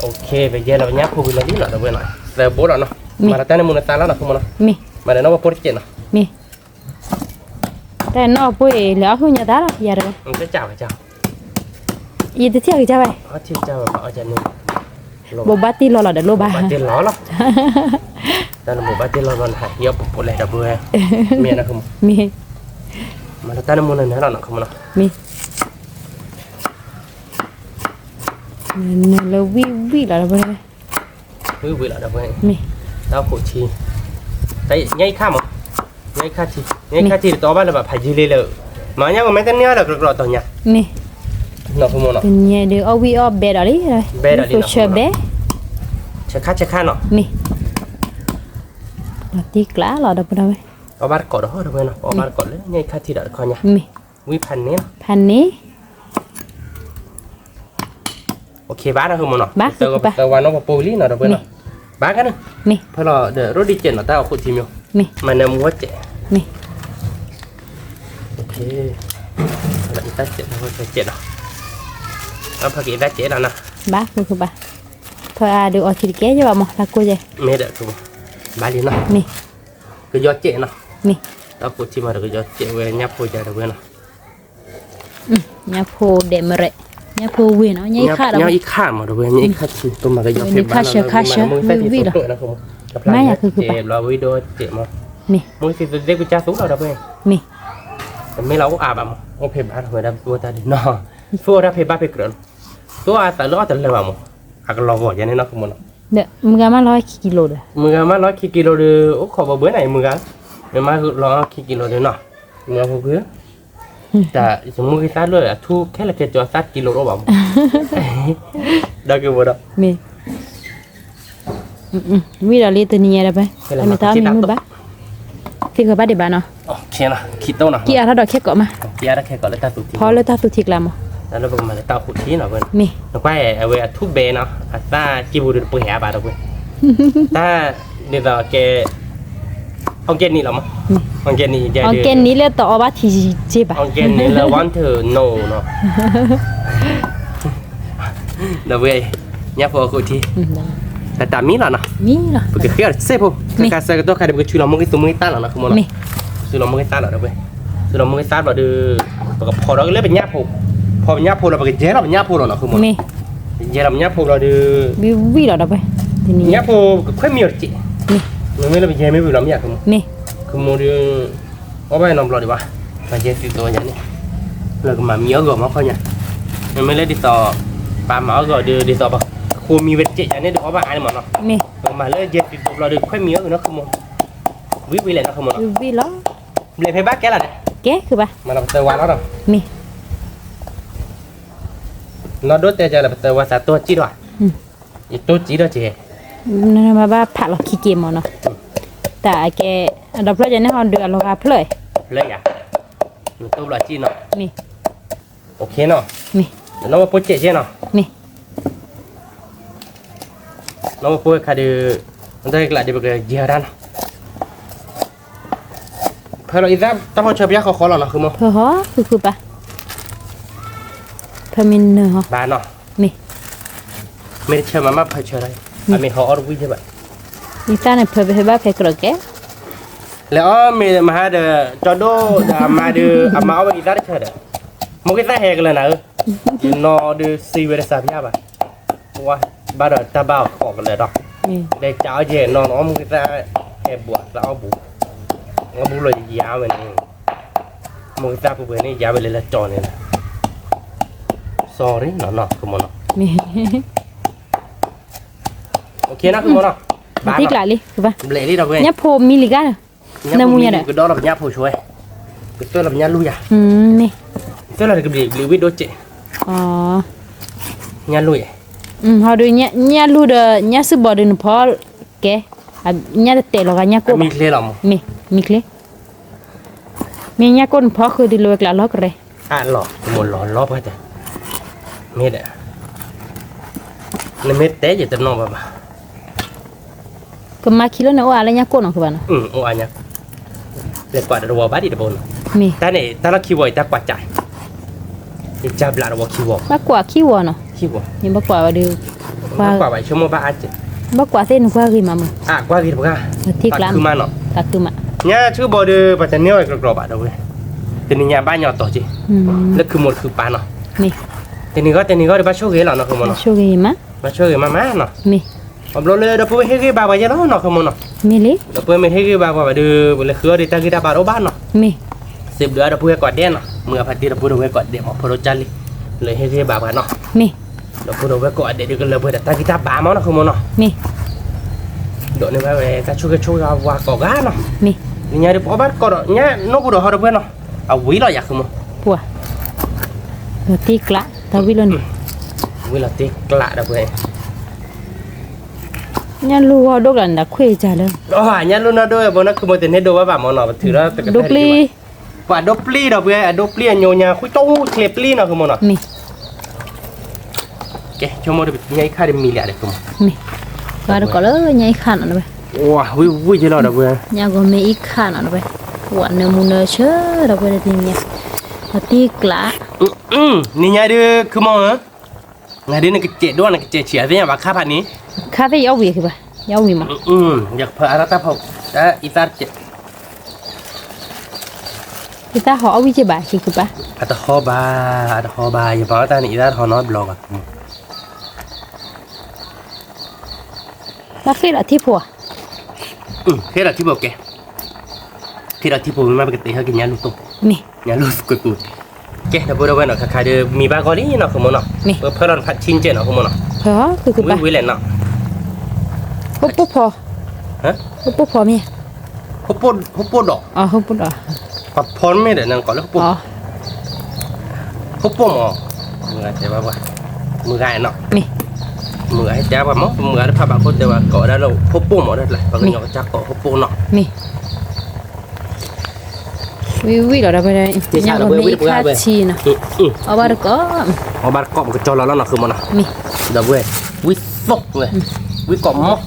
โอเคไปเยอะเราเนี้ยพูดเลยนี่เนาะเดี๋ยวไปหน่อยเดี๋ยวบุ๊ดเนาะมาแล้วแต่ในมือตาแล้วเนาะคุณมเนาะ มี มาเดี๋ยวน้องมาพูดเจ็ดเนาะ มีแต่นอกปุ้ยแล้วคุณจะได้หรออย่าเลย มันจะเจ้าไปเจ้า ยี่ที่เที่ยวกี่เจ้าไป อ๋อที่เจ้าแบบอาจารย์นี่ โบบาตีรอหรอเดี๋ยวโลบา บาเจนล้อเนาะแต่ในหมู่บาเจนล้อมันหายเยอะปุ๊บเลยเดี๋ยวเบื่อเมียนะคุณ มี มาแล้วแต่ในมือเนี่ยเราเนาะคุณเนาะ มีเนี่ยเราวิหรอเราไปเลย วิ่งแล้วเดี๋ยวเบื่อ มี เราขุดชีแต่ยัยข้ามมั้งยัยข้าทียัยข้าทีตัวบ้านเราแบบพายจีเลยเลยมาเนี่ยมันไม่กันเนี่ยเรากรอตัวเนี่ย มี เนาะคุณเนาะ เป็นเนี่ยเดี๋ยวเอาวิออฟเบดอะไรเลยเชื่อเบ เช็คข้าเนาะ มีนาทีกล้าหรอเดี๋ยวไปเลย เอาบาร์กอดเหรอเดี๋ยวเนาะเอาบาร์กอดเลยยัยข้าทีเดี๋ยวคอเนี่ย มี วิพันนี้ พันนี้ โอเคบ้านนะคุณเนาะแต่วันน้องปูลี่เนาะเดี๋ยวเนาะบ้านกันนะ มี เพราะเราเดี๋ยวรถดีเจนเราได้เอาขุดทีมิว มี มันเนี่ยมัวเจ๋ มี โอเคเราอีตาเจ๋เราก็เจ๋เนาะเราพักอีตาเจ๋แล้วนะ บ้าคือบ้าพอดูออกทีเก๋จะว่ามั้งรักกูจะ เมเดคุณบ้านนี้เนาะ มี ก็ยอดเจ๋เนาะ มี เราขุดทีมาเราก็ยอดเจ๋เว้ยยับพูดใจเราเว้ยเนาะ nhà phô để mà rệ nhà phô quyền nó nhảy khá nhau ít khá mà rồi nhau ít khá thì tôi mà cái dòng phim bán là mới phải thì tuổi nó không mấy àคือ chị lo video chị mà มี mới thì tôi của cha xuống rồi đâu vậy มี mấy lâu à bà mà ông phim bán rồi đâm vua ta đi nó vua ra phim ba phim cửa tôi à tại lo tại lời mà à cái lo gọi cho nên nó không muốn เด้อมึงก็มา100กิโลเด้อ mười mà nói khi kilo được ốc khẩu vào bữa này mười mà lo khi kilo được nó mười không cứแต่สมมติที่ซัดเลยอ่ะทุกแค่ละ7 ตัวซัดกิโลละบ่ได้กี่บ่ดอก มีวิลาลีตัวนี้อะไรไปแต่ไม่ต้องมีมือบ้าที่เขาบ้าเดี๋ยวบ้าเนาะ โอเคนะคิดโตนะ กี่อะไรดอกแค่เกาะมา กี่อะไรแค่ก่อนแล้วตาตุกที พอเลยตาตุทิกลาม แล้วเราประมาณตาขุดทีเนาะเพิ่น มี แล้วก็เอาไว้ทุบเบเนาะตาจิบูดปุยหาบาดเพิ่นตาเดี๋ยวแกเอาเกณฑ์นี่หรอมั้งเอาเกณฑ์นี่จะ เอาเกณฑ์นี้เลยต่อว่าที่จีบ เอาเกณฑ์นี่แล้ว want to know เนาะแล้วเว้ยเนี่ยพอขุดทีแต่ตามีแล้วนะ มีเหรอ porque fíjate sepo que casa que toca de chulo mo que tu muy tal na como มี no ซื้อลมมือตาหรอเว้ยซื้อลมมือตาแบบดื้อกับพอเราก็เล่นเป็นญาติผูพอเป็นญาติผูเราเป็นเจ๊เราเป็นญาติผูเราเนาะคือหมด มี เจ๊เราเป็นญาติผูเราดื้อ วิเราไปทีนี้ ญาติผูค่อยมีอะไรจิมันไม่เราเป็นเจ๊ไม่เป็นเราไม่อยากคือ มี คือโมดื้อเอาไปนมเราดีกว่ามาเจ๊ติดตัวอย่างนี้เราก็มามีเยอะกว่ามั้งเขาเนี่ยมันไม่เล่นติดต่อปลาหมาก็ดื้อติดต่อปะครูมีเวทเจ๊อย่างนี้เดี๋ยวเอาไปอ่านหมดเนาะ มี มาเลยเจ๊ติดตัวเราดื้อค่อยมีเยอะเนาะคือโมวิเลยนะคือโมเนาะ วิล้อ เลยไปบ้านแกล่ะเนี่ย แกคือปะ มาเราเตวันแล้วเนาะ มี nó đốt te là tờ qua sát tua chỉ rồi, ít tua chỉ đó chị, นั่นมาบ้าผัดหรอกขี้เกียจมั้งเนาะแต่แกดับเพลิงจะเนี่ยเขาเดือดเราครับเลย lấy à, mình tu là chi nó, มี ok nó, มี nó mà bôi chế chứ nó, มี nó mà bôi khai được, đây là được cái gì đó, phải là ít ra, tao không chơi biết khó là nó không, เพอฮะคือปะเพอมินเนอร์ฮะ bà nó, มี mình chơi mà phải chơi đây, à mình họ order như vậy, อีตาเนี่ยเพอไปบ้าเพอกระแก แล้วmình mà được cho đô, mà được, mà ở bên ít ra chơi được, một cái xe cái là nào, nó được xì về sao biết bà, wow, bà đợi ta bảo khó cái này đó. มี để cháu về nó một cái ra hẹp buộc là nó bù lời giá mình một cái ra của bên này giá về là tròn này sorry nó không muốn nó มี ok nó không muốn nó มาติ๊กหลายเลยคือปะ lệ đi đâu về เนี่ยโพมิลิกาเนี่ยมูเนี่ย cái đó là nháp hồi chuối cái tôi là nháp lui à นี่ tôi là cái bị biết đôi chị อ๋อ nháp lui เขาดูเนี่ยลูเดเนี่ยซื้อบอดินพอแกเนี่ยเตะหรอกเนี่ยกู mình lên lòng มีเคลมีเนี่ยก้นพอคือดิโลกละล็อกเลย à lọ một lọ lóp hết rồi mệt đấy nó mệt té gì tao nó bà ก็มาคิดแล้วนะว่าอะไรเนี่ยก้นของคือบ้าน ô anh nhá để quả đồ bát đi được bồn มี ta này ta là khi vội ta quả chạy thì chạp lại đồ khi vội มากกว่าขี้วัวเนาะ khi vội นี่มากกว่าว่าดูว่า quả vậy chứ mua ba ăn chứ มากกว่าเส้นกว่ากี่มามึง à qua gì đâu ra ที่กลาง cứ mà nó ตักคือมา nhá chứ bò đưa bà chân nêu này gọt bạn đâu vậy thì nhà ba nhỏ tổ chứ อืม nó cứ một cứ ba nó มี thì này có đi bắt số ghế là nó không mà nó ช่วยกี่มา bắt số ghế mà má nó มี ông lo lên đâu phải hết cái bà vậy nó không mà nó มีลิ đâu phải mình hết cái bà đưa vừa là khứa đi ta cái bà đâu bán nó มี xếp đứa đâu phải quạt đen nó mưa phải đi đâu phải đâu phải quạt đen mà phải đâu chăn đi lấy hết cái bà nó มี đâu phải đâu phải quạt để được cái lời vừa ta cái ta bà máu nó không mà nó มี độ này về ta chui vào cỏ gá nó มี nhà đi bỏ bát cỏ đó nhá nó cũng được họ đâu biết nó à quý lo giặc không mà ปัวเราตีกละตาวิลน quý là tiếc lạ đâu vậy เนี่ยลูกดกหลันดักคุยจ่าเลย đó hả nhá luôn nó đôi bọn nó cứ một tiền hết đồ bà món nó thử đó đục ly quả đốt ly đâu vậy đốt ly nhiều nhà khui tông kẹp ly nó không món nó มี cái cho mua được ngay khai được mì lẻ được không มีก็ดูก็เลยยังอีกขันอ่ะไป wow vui vui chứ lo đâu vậy ยังก็มีอีกขันอ่ะไปหวานเนื้อมูเนื้อเชื่อเราไปได้ทีเนี้ยเราตีกละ นี่nhà đưa cứ mong á ngày đến cái chè đua này cái chè chè thế nhà bà khá bạn ní คาเฟ่ยาววีคือปะยาววีมา อยากเผื่ออะไรตาผมแต่อีตาเจ็บ พี่ตาเขาเอาวิจิบะคือปะ อาตาคอบาอย่าบอกว่าตานี่อีตาทอนอตบล็อกอ่ะ มาเฟ่ละที่ผัว thế làที่บอกแกที่เราที่ผมมาเป็นตีเขากินยาลูกตุ๊ก มี ยาลูกกุดแกเราพูดเอาไว้หน่อยใครเดิมมีบางกอลี่เนาะคุณมเนาะเพื่อเราผัดชิ้นเจนเนาะคุณมเนาะ เพราะคือปะ วิเลนเนาะ ปุ๊บพอ ฮะ ปุ๊บพอมี ฮุบปูดอก อ๋อปุ๊บอ่ะ ผัดพอนไม่เดี๋ยวนั่งก่อนแล้วฮุบปู อ๋อ ฮุบปูหมอมือไอ้ว่ามือไงเนาะ มี มือไอ้จ้าว่ามั้งมือไอ้พาบางคนแต่ว่าก่อได้เราฮุบปูหมอได้เลยบางคนอยากจักก่อฮุบปูเนาะ มีวิเราไปได้ยังก็มีคาชีนะเอาบาร์ก็ เอาบาร์กอบก็จอแล้วเนาะคือมันเนาะ มี เดี๋ยวเว้ยวิฟกเว้ยวิกอบมั้ง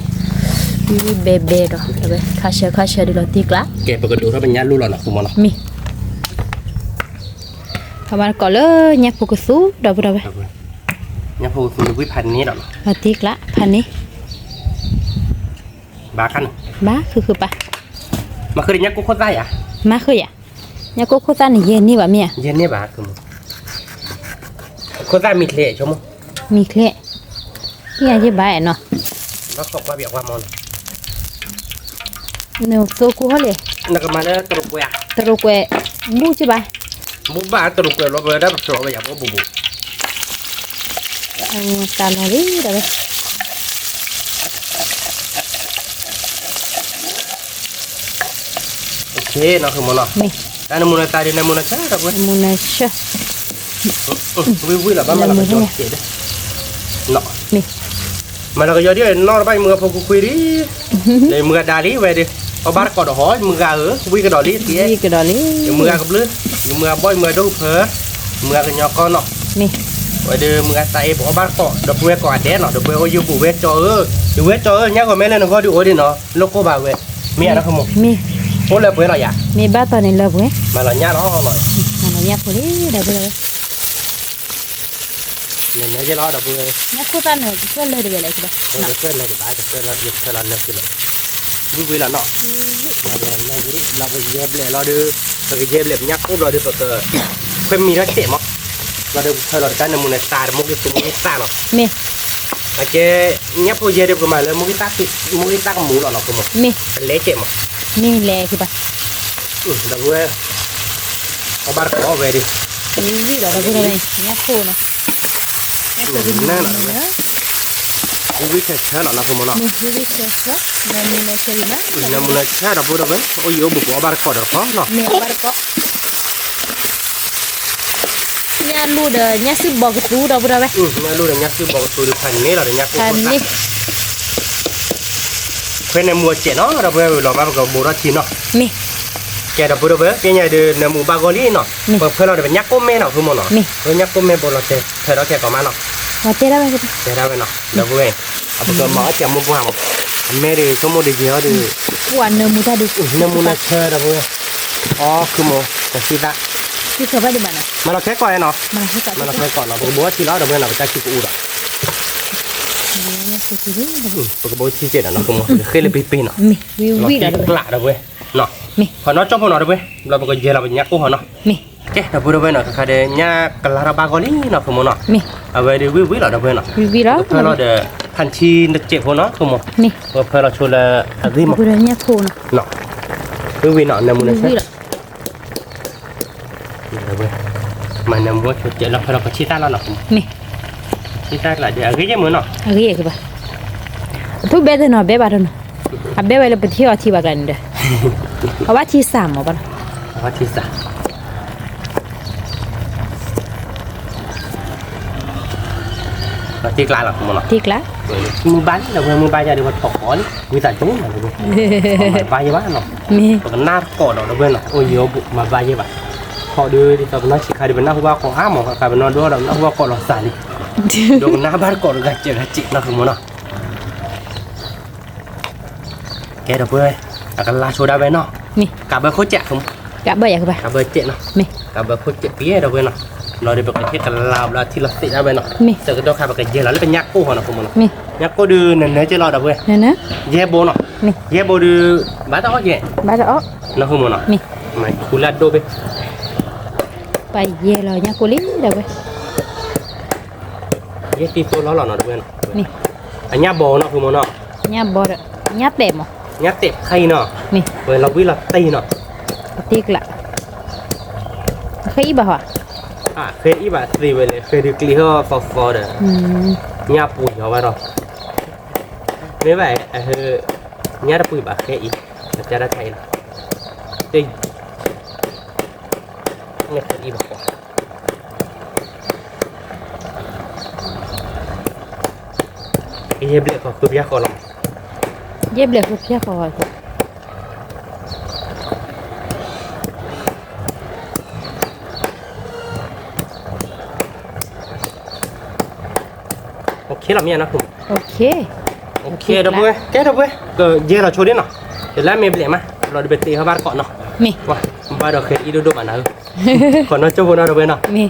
วิเบเบก็เอาไปคาเชดิลตีกละ เก็บไปก็ดูถ้าเป็นยาลูกแล้วเนาะคือมันเนาะ มีเอาบาร์ก็เลยเนี่ยพวกสู้เดี๋ยวไป ยาพูคือวิพันนี้เนาะ มาตีกละพันนี้ บาคัน บ้าคือปะ มาเคยได้ยากุโคตรได้อะ ม má khơi à nhà cô ta này yen đi bà mẹเย็นนี่บาคือคนตามีเละชม mi kle nhà chứ bà nó แล้วก็ว่าเบียกว่ามอน nếu tôi cũng hết liền นักมาแล้วตรุกเวีย tôi quẹ bu chứ bà บุบ้าตรุกเวียเราไปได้แบบสวยแบบว่าบุบ ta nói đi rồi โอเคเนาะคือมันเนาะ mi อันนั้นมันตายดีนะมันจ้าครับเว้ย muốn này chưa วิวละบ้านมันจะเจ๋ดเนาะ mi มาแล้วก็ยอดที่นอกไปมือพอคุยดิเลยมือดาลีไว้ดิเอาบาร์กอดหอยมือกาวิ่งกระดอลีเตี้ย đi cái đó đi มือกับลือมือบ่อยมือดูเผลอมือกันยอก็เนาะ mi ไว้เดิมมือใส่บอกบาร์กอดเวกอดแดนเนาะเวกอยู่บุเวจอดูเวจอเนี่ยก็ไม่เล่นก็ดูโอ้ดิเนาะโลโก้บาเวเมียนะขโมย mi โอ้เลยเพื่อนเราอย่า mi ba tao này lợp ấy มาหล่อเนี่ยร้องหน่อย mà nó nhặt đi đây đây เนี่ยไม่ใช่ร้องดับเบิล nhặt cô ta này cái lời được lại chứ bà เพื่อนเราเดี๋ยวบ้าจะเพื่อนเราเดี๋ยวเพื่อนเราเลิกกินเลยวิวละเนาะมาเดี๋ยวเราไปเย็บเลยเราดูเราไปเย็บเล็บยักษ์เราดูตัวเพิ่มมีรักเตะมั้งเราดูเธอเราการนำมูลตามุกที่ตุ้มตาเนาะ mi โอเคยับพอเย็บเดี๋ยวก็มาเลยมุกที่ตากับหมูเราเนาะคุณมั้ง mi เละเตะมั้ง mi lẹ chứ bà ดับเบิลเอาบาร์กอเวดิ đi đó là cái này nhặt cô nó นั่นเนาะวิวแค่เชื่อเราคุณมั้งเนาะ mi đi chơi chứ nên mi này chơi mà นำมูลเชื่อดับเบิลดับเบิลโอ้ยบุบเอาบาร์กอดก็เนาะ mi ba có nhà lu đờ nhà sư bò cái tú đâu đâu vậy เนี่ยรู้เลยยักษ์คือบอกตัวพันนี้เราเนี่ยยักษ์คือ thành đi เพื่อนในมัวเจ๋เนาะเราไปหล่อมากับบัวทีเนาะ mi แกดับเบิลแกเนี่ยเดินในหมู่บางกอลี่เนาะเพื่อนเราเป็นยักษ์ก้มแม่เนาะคือมันเนาะเพื่อนยักษ์ก้มแม่บนเราเจอเธอเราแกก็มาเนาะ mà chơi đâu vậy เจอได้ไหมเนาะดับเบิลเอาไปก็มาจับมุมบ้างแม่ดิชั่วโมงเดียวดิ buồn nữa mua ra được ในมุมนั้นเธอดับเบิลอ๋อคือโมแต่ที่ละ cái sao vậy đi bạn à มาเราแค่ก่อนเนาะ mà cái sao มาเราแค่ก่อนเนาะบัวที่เราดับเบิลเราไปจับที่กูอ่ะ nhà sư tí đấy บัวที่เจ็ดเนาะคือโมเคยเลยปีเนาะ mi vi เรา vi ตี đó กละดับเบิลเนาะ mi พอน้องจ้องพอน้องดับเบิลเราเป็นคนเยอะเราเป็นยักษ์กูเหรอเนาะ mi oke dah boleh benar kadangnya kelara bagoli nak kamu nak mi apa dia wiwi lah dah benar vi vi đó kalau ada panci necek pun nak kamu mi apa lah coba azim buồn nhà cô nó nak wiwi nak namun vi vi nasi đó dah boleh mana buat cuci lah kalau cita lah nak mi cita lah dia agak je mana à cái gì cái bà tôi bé thì nó bé bà thôi nó à bé vậy là bị thiếu chi bà gần đây à bác chi sảm mà bà apa cita tiết lại là kamu nak tiếc lắm mua bán là mua bán ra đi vật phỏng người ta chúng là được bán như bán nào mi còn nát cỏ đó đâu bên nào ôi nhiều bụng mà bay như vậy họ đưa đi tao nói chỉ khai đi bên nào qua cỏ ám mà khai bên nào đó là nó qua cỏ lọt sàn đi đồ nát bán cỏ gạch chị nó không muốn nào cái đó bơi cái lá số đá bên nào mi cả bơi khối chẹt không cả bây giờ các bà cả bơi chẹt nào mi cả bơi khối chẹt pía đâu bên nào nó đi bơi cái cái lao là thì là xịt ra bên nào mi sợ cái đó khai cái dê là nóเป็นยักษ์กู้họ nào không muốn nào miยักษ์กู้đưa nền nền chơi lo đâu bên nè nè dê bố nào mi dê bố đưa bán tao gì bà đó nó không muốn nào mi mày cú lát đô bên bà về rồi nhà cô lý đâu vậy dê tí số nó đâu bên mi anh nhá bò nó không muốn nào nhà bò đó nhà đẹp mà nhá tẹp khay nó mi rồi là quý là tây nó tiếc lạ khí bà hả à khay ít bà gì vậy khay được lý ho phò đấy nhá bùi họ vào rồi nếu vậy nhá đã bùi bà khay ít là cha đã thay là tinh nghe khay ít bà phò cái dép lệ còn cướp giác còn lòng dép lệ phục chắc rồi ok làm nha nó không ok ok đâu bơi cái đâu bơi cái dê là cho đến nào để làm mềm lẹ mà rồi để beti hai ba cọn nào mi wow ba được khay ít đôi bạn nào còn nó cho vô nào đâu bơi nào mi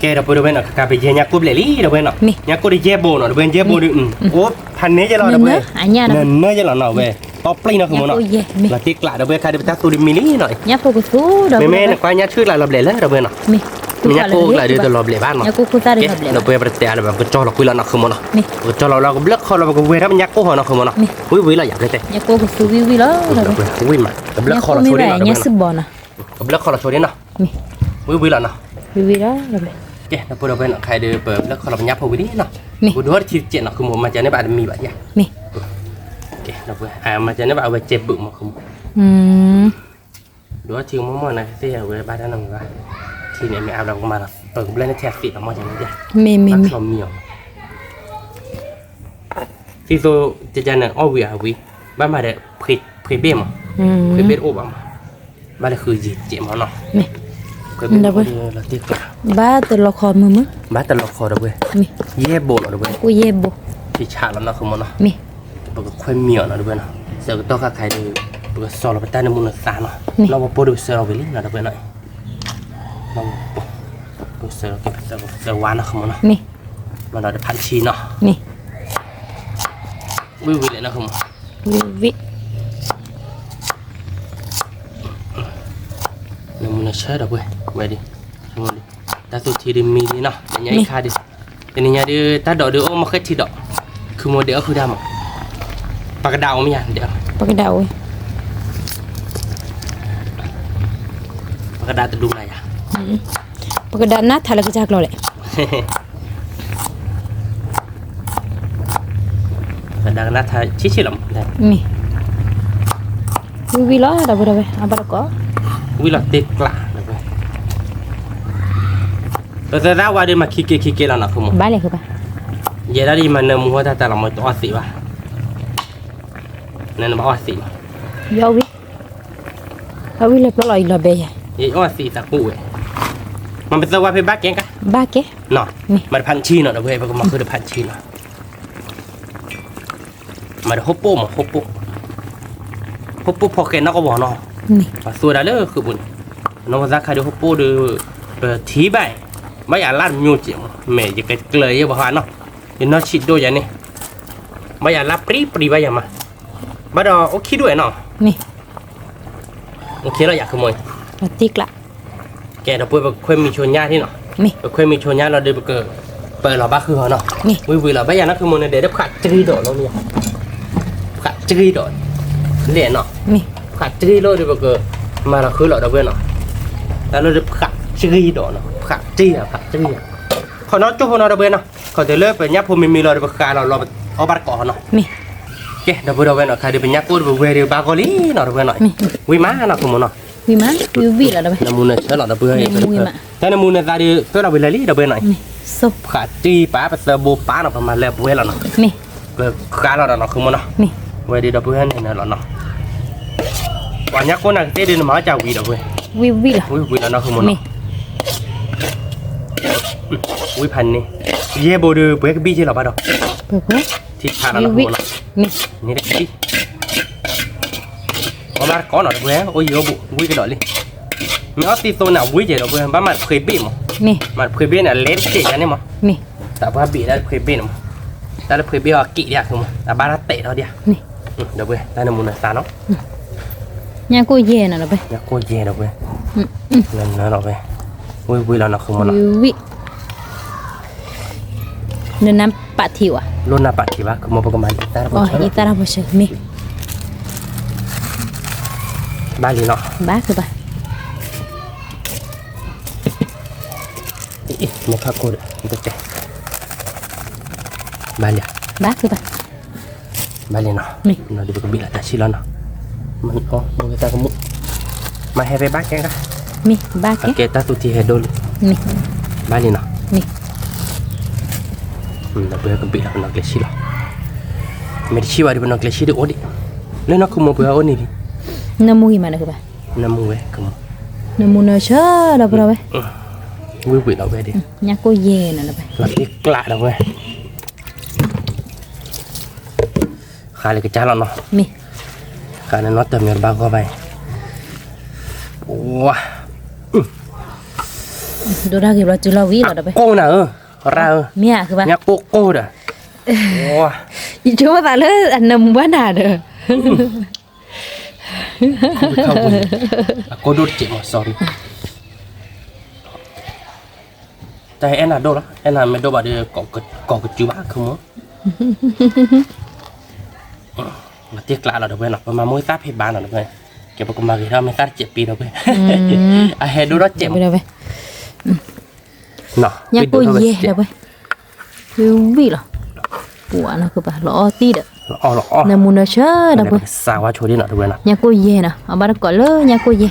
cái đâu bơi đâu bơi nào cả bây giờ nhà cô lẹ lý đâu bơi nào nhà cô đi dê bồ nào đâu bơi dê bồ được ốp thành nấy cho nó đâu bơi à nhà đó nên nơi cho nó nào về top play nó không muốn nó là tiếc lại đâu bây giờ ta tu đi mini rồi nhá cô cứ sú đâu mẹ này qua nhá trước lại lọp lẻ đâu bây giờ mi nhá cô lại đưa từ lọp lẻ ban mà nhá cô ta đi lọp lẻ đâu bây giờ tè là cái cho là quy là nó không muốn nó cho là cái block không là cái quê đó nhá cô họ nó không muốn nó quý là dạng cái nhá cô cứ sú vi đó quý mà cái block không là số đấy nhá sư bò nè cái block không là số đấy nó quý là nó vi đó rồi yeah nó bây giờ nó khai đưa bờ block không là nhá cô quý đi nó quý đuổi chi chuyện nó không muốn mà cho nên bạn mì vậy nhá mi nó vừa mà cho nên bạn về chẹp bự mà không đó chiều món này thì về ba đã nằm ra thì này mẹ ao đồng mà ở lên chẹp xịt nó mò cho nó mi làm nhiều thì rồi cho nên ở vì ba mà để phê bêm phê bêm ốp mà ba là khử gì chị mà nó cái bên là tiếc cả ba từ lò khò mưa ba từ lò khò đâu vậy dê bột đâu vậy cô dê bột thì chả làm nó không mà nó mi bữa khoai miệng nó đâu vậy nó giờ tôi các cái được bữa sò là tay nó muốn là xa nó mà bôi sờ về lính là đâu vậy này nó bôi sờ cái sờ quá nó không mà nó mi mà nó để phản chi nó mi vui lại nó không vị nó muốn là chơi đâu vậy đi không đi ta tụt thì đi mì đi nó để nhảy khai đi để nhà đi ta đợi được ôm một cái thì đợi cứ mua đỡ cứ đam mà bắt cái đầu mới nhá đỡ bắt cái đầu bắt cái đầu từ đúng này à bắt cái đầu nát thay là cái chạc rồi đấy cái đầu nát thay chỉ lắm mi vi đó đâu vậy apa có vi là tê lạ rồi ra qua đi mà khi kia là nó không bán này không ba vậy đó đi mà nằm mua ta làm một toa xị ba nên nó bảo xị mà vô vi là loại là bè vậy toa xị ta cụ mà bây giờ qua phía bắc cái ba cái nọ màพันชีnó vậy mà cứ đượcพันชีnó mà được hốt poพอแกnó có bỏ nó mà xua đã lỡคือบุญnó ra khai được hốt po được thí bài mấy à lát nhiều chuyện mẹ chỉ cái lời bảo hắn nó thì nó chỉ đôi vậy này mấy à lát pri bây giờ mà bắt đầu ok đuổi nó ok làอยากขโมย tiếc lạ แกเราไปแบบคุยมีชนญาที่เนาะคุยมีชนญาเราเดินไปเกิดเปิดเราบ้าคือเขาเนาะวิเราบ้าอย่างนั้นคือมันเดี๋ยวขัดจีโดดเราเนี่ยขัดจีโดดเรียนเนาะขัดจีโดดเดี๋ยวไปเกิดมาเราคือเราเดินเนาะแล้วเราเดินขัดจีโดดเนาะขัดจีเขาเนาะจุ๊บเขาเนาะเดินเนาะเขาจะเลิกไปยับพอมีเราเดินไปขาเราเอาบัตรก่อนเนาะแกเดี๋ยวไปเดินเนาะใครเดินไปยับกูเดินไปเดินบาโกลีเนาะเดินเนาะวิมาเนาะคือมันเนาะvì má vị là đâu vậyน้ำมูลเนี่ยเราเบื่อแต่น้ำมูลเนี่ยตาดีตัวเราเวลาลีเราเบื่อหน่อยขาจีป้าไปเสิร์ฟบูป้าเราประมาณแล้วเบื่อเราเนาะเบื่อขาเราเนาะคือมันเนาะเวลาเราเบื่อเนี่ยเราเนาะวันนี้คนน่ะเต้เดินมาจากวีเราเว้ยวีเหรอวีเราเนาะคือมันเนาะวีพันนี่เย่โบดูเบื่อบีที่เราบ้าดอกที่ทานเราคือมันเนาะนี่เด็กบีmà có nó được ôi yêu bụ vui cái đội đi nó tí tôi nào vui vậy rồi ba mặt khơi bị mà khơi bị là lén chỉ cái này mà tại ba bị đã khơi bị mà ta đã khơi bị họ kỵ đi à không mà ba đã tệ đó đi à được rồi ta là một là sao nó nhà cô về nào được vậy nhà cô về được rồi lần nữa được rồi vui là nó không mà nó vui nên năm bát thiểu à luôn là bát thiểu à không một cái máy ta đã bao giờ mi ba lì nọ ba cứ ba một phát cô được được chưa ba lì ba cứ ba lì nọ nó đi bị lại ta xí lon nọ mình có người ta có mũ mà hay về bác cái đó mi ba cái kể ta tụi thì hay đôi mi ba lì nọ mi nó bây giờ bị lại nó cái xí lon mình xí vào đi nó cái xí được ổn đi nên nó không một bữa ổn đi nemu gimana ke ba nemu kamu nemu nasha da berapa vui đâu về đi nhà cô về nè ba là cái lạ đâu về khai lại cái chả nó mi khai nó tầm nhiều ba có vậy wow đồ ra kiểu là chưa lâu là đâu vậy cô nào ra mía ke ba nhà cô đó wow cuma tak le nemu mana ada เข้าไปcô đốt chị một son tại em là đâu đó em là mày đâu bảo đi có cái chú bác không á mà tiếc lạ là được bên nào mà mỗi táp hết bán là được bên kiểu mà cái đó mới táp chẹp pi đâu bên à hết đâu đó chẹp đâu vậy nọ nhà cô ye đâu vậy yêu vị là của nó cứ bảo lọ tí đó lọ nè muốn nó chơi đâu vậy sao qua chỗ đi nọ được bên nào nhà cô ye nè ở bên có lơ nhà cô ye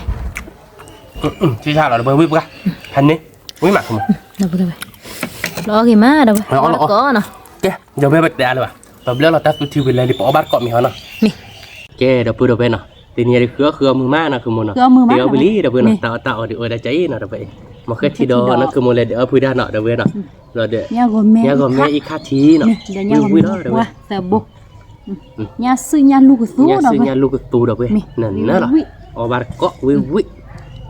chứ sao là được bên quý bác hành đi quý mặt không đâu vậy lọ gì má đâu vậy lọ có nè cái giờ bên bạch đà rồi và bây giờ là ta tiêu về lại đi bỏ bát cọ mì hả nè cái đâu bữa đâu bên nè thì nhà đi khứa mưa má nè khứa mưa nè thì ở bên lý đâu bên nè tạo được ở đây cháy nè đâu vậy mà cái thì đó nó cứ một lần ở phía đa nọ đâu bên nè rồi để nhà gồm mẹ ít khát thí nè vui đó đâu vậy nhà sư nhà lục tu đâu vậy nè nữa là ở bát cọ vui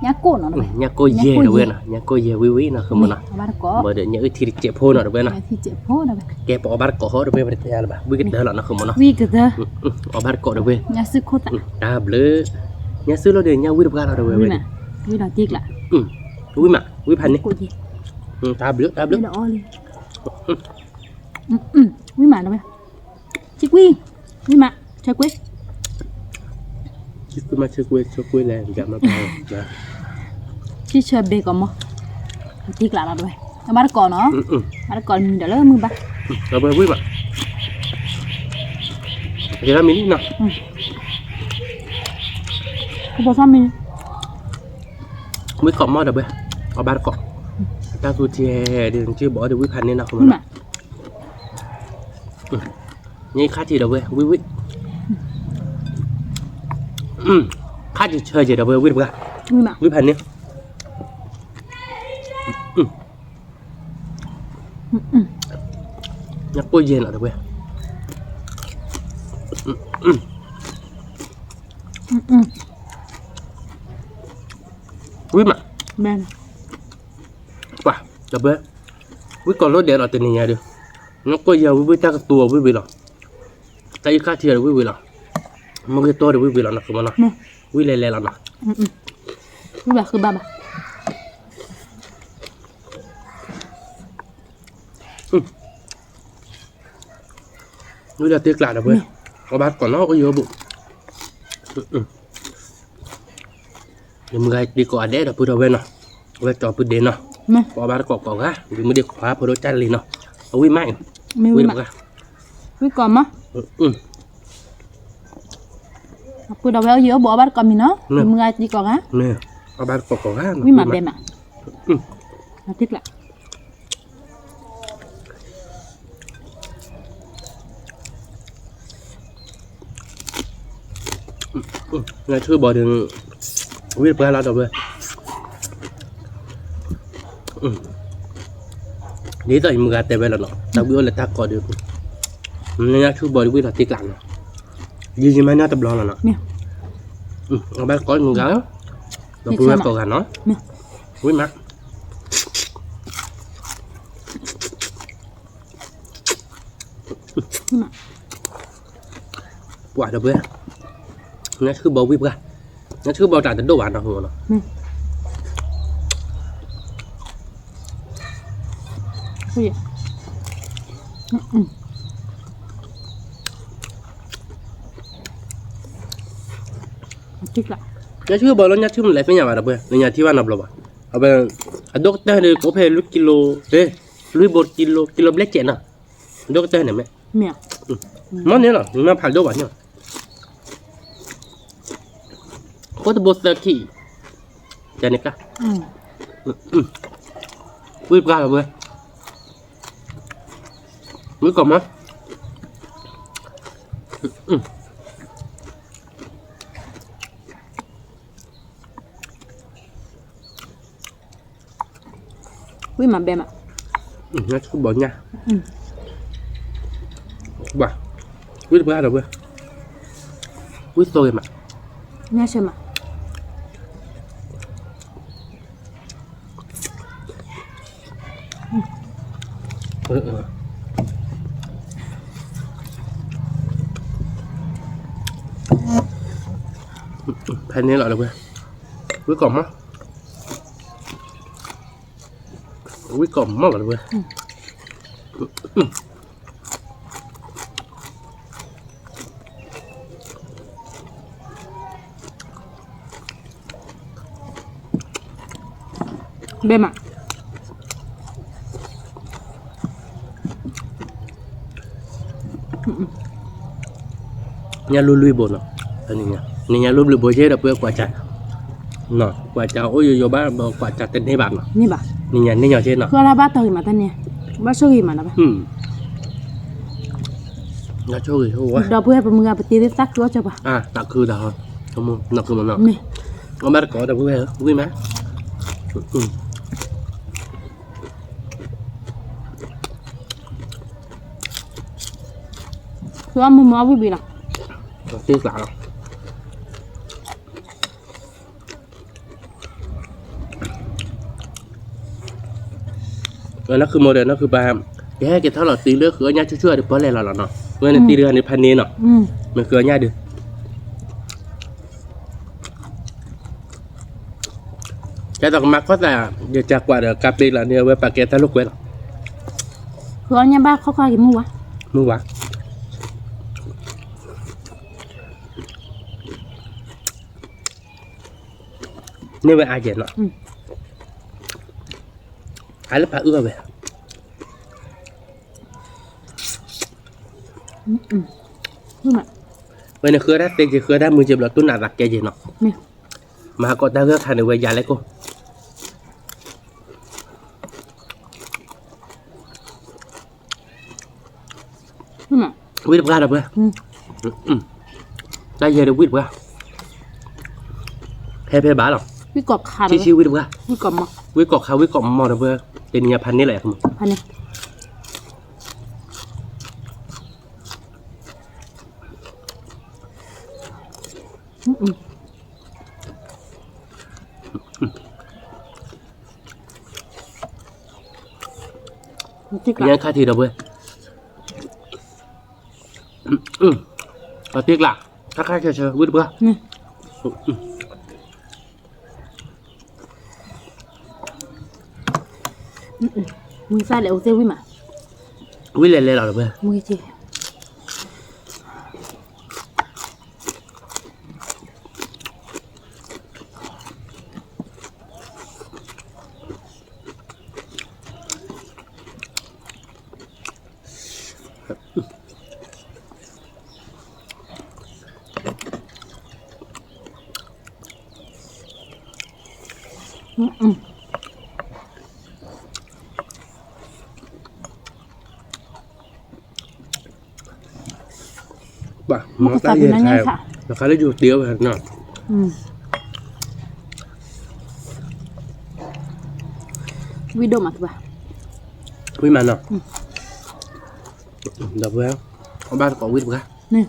nhà cô nó nhà cô dê đâu bên nè nhà cô dê vui nè không mà nè mà để những cái thịt chẹp phô nè đâu bên nè cái bỏ bát cọ đâu bên đây là vui cái đó là nó không mà nè vui cái đó ở bát cọ đâu bên nhà sư khô ta đá bleu nhà sư nó để nhà vui được ra đâu bên vui là tiếc lại vui mà vuiพันนี่ตาเบลอvui mà đâu vậy chiếc vui mà chơi quế chiếc quế mà chơi quế là gặp nó bao nè chiếc chơi bê còn mà tiếc lại rồi nó bắt còn nó bắt còn để lớn mưa ba rồi bây vui mà cái đó mình nè không có sao mình mới cọ mò đâu bây ở ba cọ ta tu chè đi chưa bỏ được quýพันnên nào không mà như khát gì đâu bây quý khát gì chơi gì đâu bây quý được quýพันเนี่ยnhắc cô gì nào đâu bây quý mà bên wow đâu bây quý còn lối để là từ nhà được nó có giờ quý ta tua quý vị là tay khát gì đâu quý vị là mà cái to được quý vị là nó không mà nó quý lè là nó quý bà cứ ba quý là tiếc lại đâu bây có bát còn nó có vô bụng nhưng mà đi cọ đẻ là bữa đầu bên nào bây cho bữa đến nào có bát cọ gá vì mới đi khóa bữa đầu chăn liền nào quý mạnh quý được quý còn má bữa đầu béo giữa bỏ bát còn mình nó mình ngay đi cọ gá nè có bát cọ gá quý mà bè mà nó tiếc lại ngày thứ bỏ đường biết bao lâu rồi lý do mình gạt tay về là nó tao biết là ta có được nên ngày thứ bỏ được biết là tiếc lặng gì mà nó tập lo là nó bác có mình gái nó bữa có gà nó quý mắt quả đâu biết nó cứ bầu bịp ra nó cứ bầu trả tới đồ bán đâu hồ nó gì nó cứ bầu nó nhát chứ mình lại phải nhà vào đâu bây nhà thi văn nộp rồi à bây đốt tay này có phải lúc kilo thế lúc 1 kilo black chén à đốt tay này mẹ món này là nó phải đốt bán nhá có thể bớt thì cho nên cả bớt ra rồi mới còn á quý mà bè mà nó cứ bỏ nha bà quý ra rồi quý tôi mà nha xem mà แผ่นนี้หรอเพื่อนวิกล่อมมั้งวิกล่อมมากเลยเพื่อนเบมอ่ะnhà lui lui bồn à anh nhà lui lui bồn chứ đập bữa quả chặt nọ quả chặt ôi yo ba quả chặt tên hay bạn nọ นี่บ่ะ นี่nhà trên nọ คืออะไรบ้าตัวหิมะตันเนี่ยบ้าโชหิมะนะบ่ะ nhà cho người thôi ดอกเพื่อประมือปฏิทินซักตัวจะบ่ะ à tạ cư đào không nọ cư mà nọ นี่ ông ba có đập bữa vui má คือว่ามือมอวิบีล่ะ tiếc lạ rồi nó cứ mô nó cứ ba cái tháo lọt tí nước cửa nha chưa được có lẽ là nó với này tí đưa này pan nè nọ mình cửa nha được cái tao mặc có là giờ chặt quả được cà phê là nhiều với bà kia ta lúc quên คือเอาเนี่ยบ้าเขาคอยกินมือวะ mua quả nếu vậy ai vậy nọ ai lớp bà ưa về นี่มัน vậy này khứa đắt tiền chỉ khứa đắt 10 triệu là tôi nạp đặt cái gì nọ นี่ mà có ta rất thành được về già lấy côนี่มัน quyết được ra được chưa đây giờ được quyết được ra hay bả lòng วิกรอบขาด chi chi quyết được ra วิกรอบมา quyết cọc khao quyết cọc mò được chưa tiền nhàพันนี้แหละครับ พันเนี่ยจิกละ ยังค่าทีเดียวเว้ยเอาtiếc lạค่าเฉยๆquyết được ra นี่มือซ้ายเลยโอเซวิมา quyết lên lên là được ว้ย มือจี bà nó ta gì thèm nó khá là dù tiêu rồi nè วิดีโอมาตัว quý mà nè được ว้ยông ba có quyết được ra นี่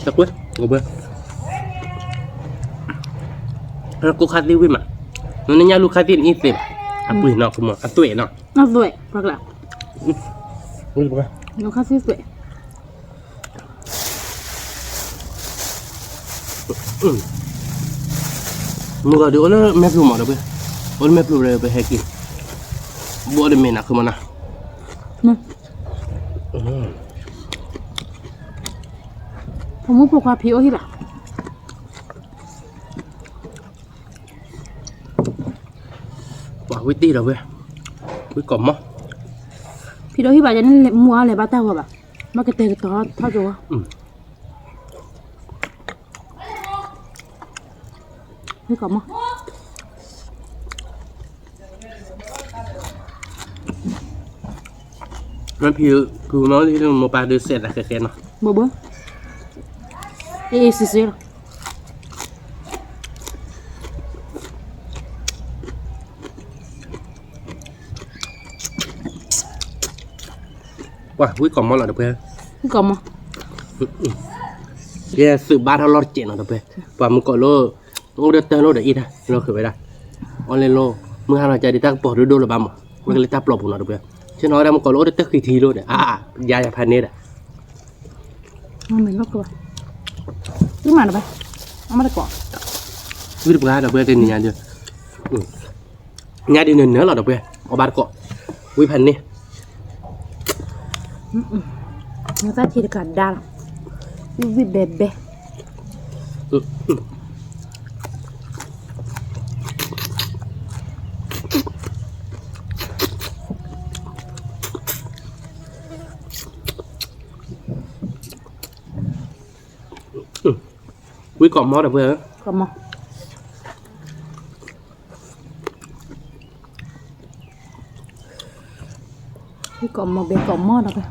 chắc quyết ngồi bơi nó có khát đi quý mà nó nên nhau lúc khát tiền ít tiền à quỷ nọ không mà à tuổi nọ น่าสวยพักละ quyết được ra น้องข้าสวย mưa đi ôn mép luôn mà được ว้ยôn mép luôn rồi về hay kì bữa đêm mình à không mà nè นี่ผมมุ่งปลูกความผิวที่แบบ quả quyết tí rồi ว้ยquyết cọm mó ผิวที่แบบจะนั่นมัวอะไรบ้าเต้าแบบมากระเตงกระต้อเท่าตัวนี่ก่อนมั้ง nó phiêu nó đi một ba đứa xe là cái nọ บ่เบ้อเอซิๆหรอ quả quyết cọm mó là được ว้ย นี่ก่อนมั้ง cái sự ba thao lót chuyện là được ว้ยvà một cõi lô udah tahu udah ida lo ke beda oleh lo mengharap jadi tak poh dulu lah bam mereka tak pelop pun ada beฉันorang kalau udah tak kiti lo deh ya ya panen dah mình có cửa cứ mà nó bay nó được quả biết được ada be tên nhà dia nhà đi nữa là được be ở ban cọ quý panen ni người ta chỉ được cả đàn vì bè bè quý cọ mót được be còn mà cái cọng mà bè cọng mót được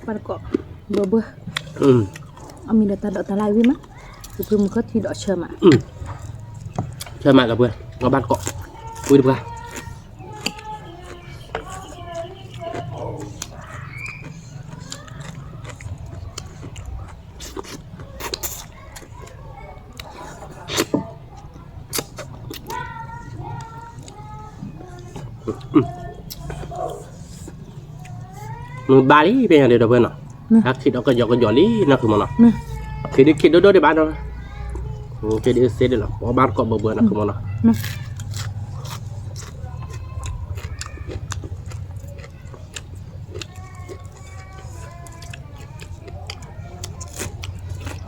bắt cọ bơ bơ mình đã ta lại với má từ một cái thì đỏ chờ mà chờ mà là be nó ban cọ quý được be ba lý bây giờ đều được bên nào khi đó cái giò lý nóคือมันnào khi đó để bán đâu khi đi xe đi là có bán có bờ bờ nóคือมันnào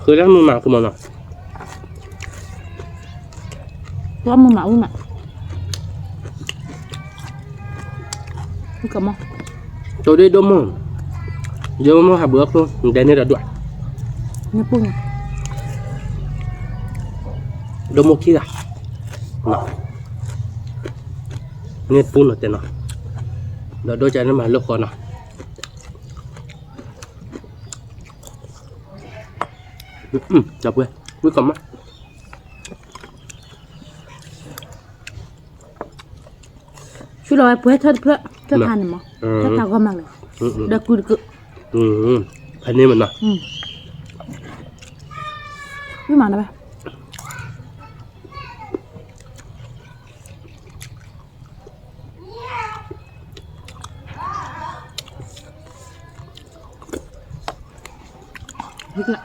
คือแล้วมึงมาคือมันnào có mưa mẫu mà cái cọng mà tôi đi đôm không giờ mà hả bước luôn đây này là đoạn nhớ pun đôm một chi à nào nghe pun là tên nào đó đôi trái nó mà lúc còn nào chọc quên cuối cùng á chú lo bữa thôi bữa cho than mà cho tao gom mang này đã cùi được anh em mình nào cái mà nó bay biết lại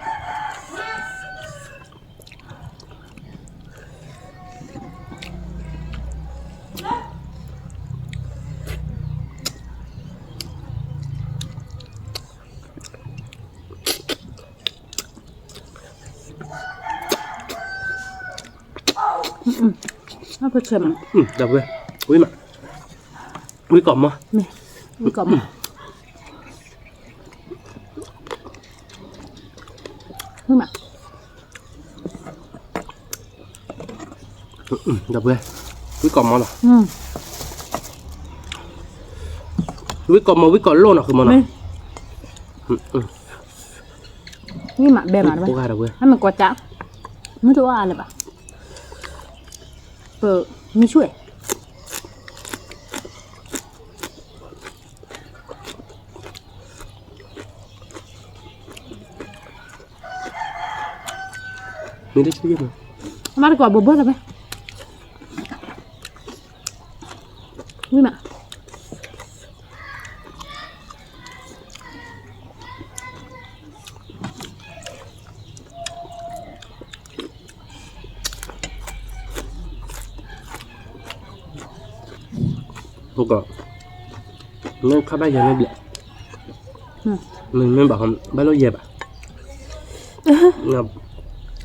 nó phải chèm mà đập về quý mà quý cọm mà nè quý cọm quý mà đập về quý cọm mà nào quý cọm mà quý cọm luôn nàoคือมันnào quý mà bè mà nó bayให้มันกว่าจ้าไม่รู้ว่าอะไรปะมีช่วยมีได้ช่วยมั้ยมาดีกว่าเบื่อๆเลยไหมนี่มา không có nên các bác giờ nó bị mình bảo không bác lối dẹp à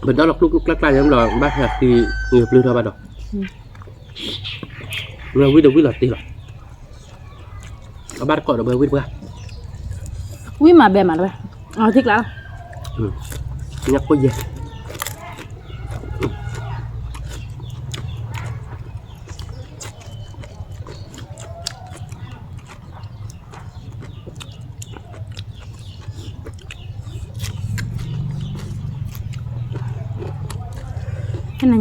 bên đó là lúc lắc lại giống rồi bác là thì nghiệp lưu thôi bắt đầu nó quý đầu quý là tí rồi bác gọi được bơ quý bơ quý mà bè mà rồi thích lắm nhắc có gì cái này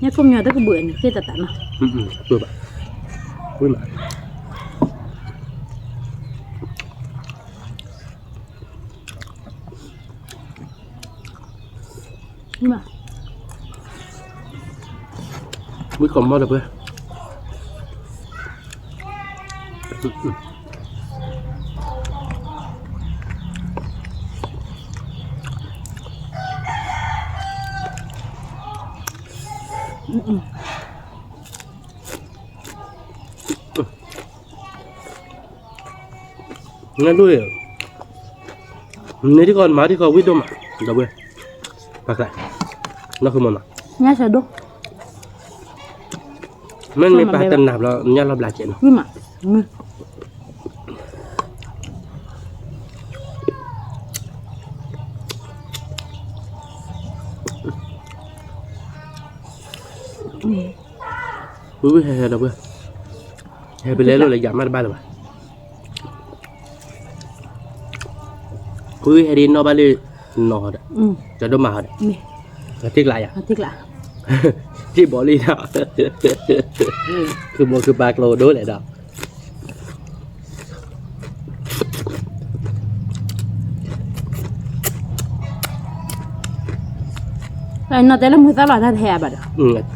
nhắc không nhờ tới cái bưởi này kia tạt tạt mà bưởi bạn bưởi mà nhưng mà mới còn bao được vậy nghe đuôi nếu con má thì có biết đâu mà đâu vậy bạc lại nó không mà nhá sao đúng mình phải tận nạp là nhà làm lại chuyện nhưng mà ui hè đâu vậy hè bên lấy rồi lại giảm ăn ba rồi ui hè đi nó ba đi nó đó cho nó mà đấy tiếc lại à tiếc lại chỉ bỏ đi đó cứ 3 kg đối lại đó nó tới là mới tao là thật hè bà đó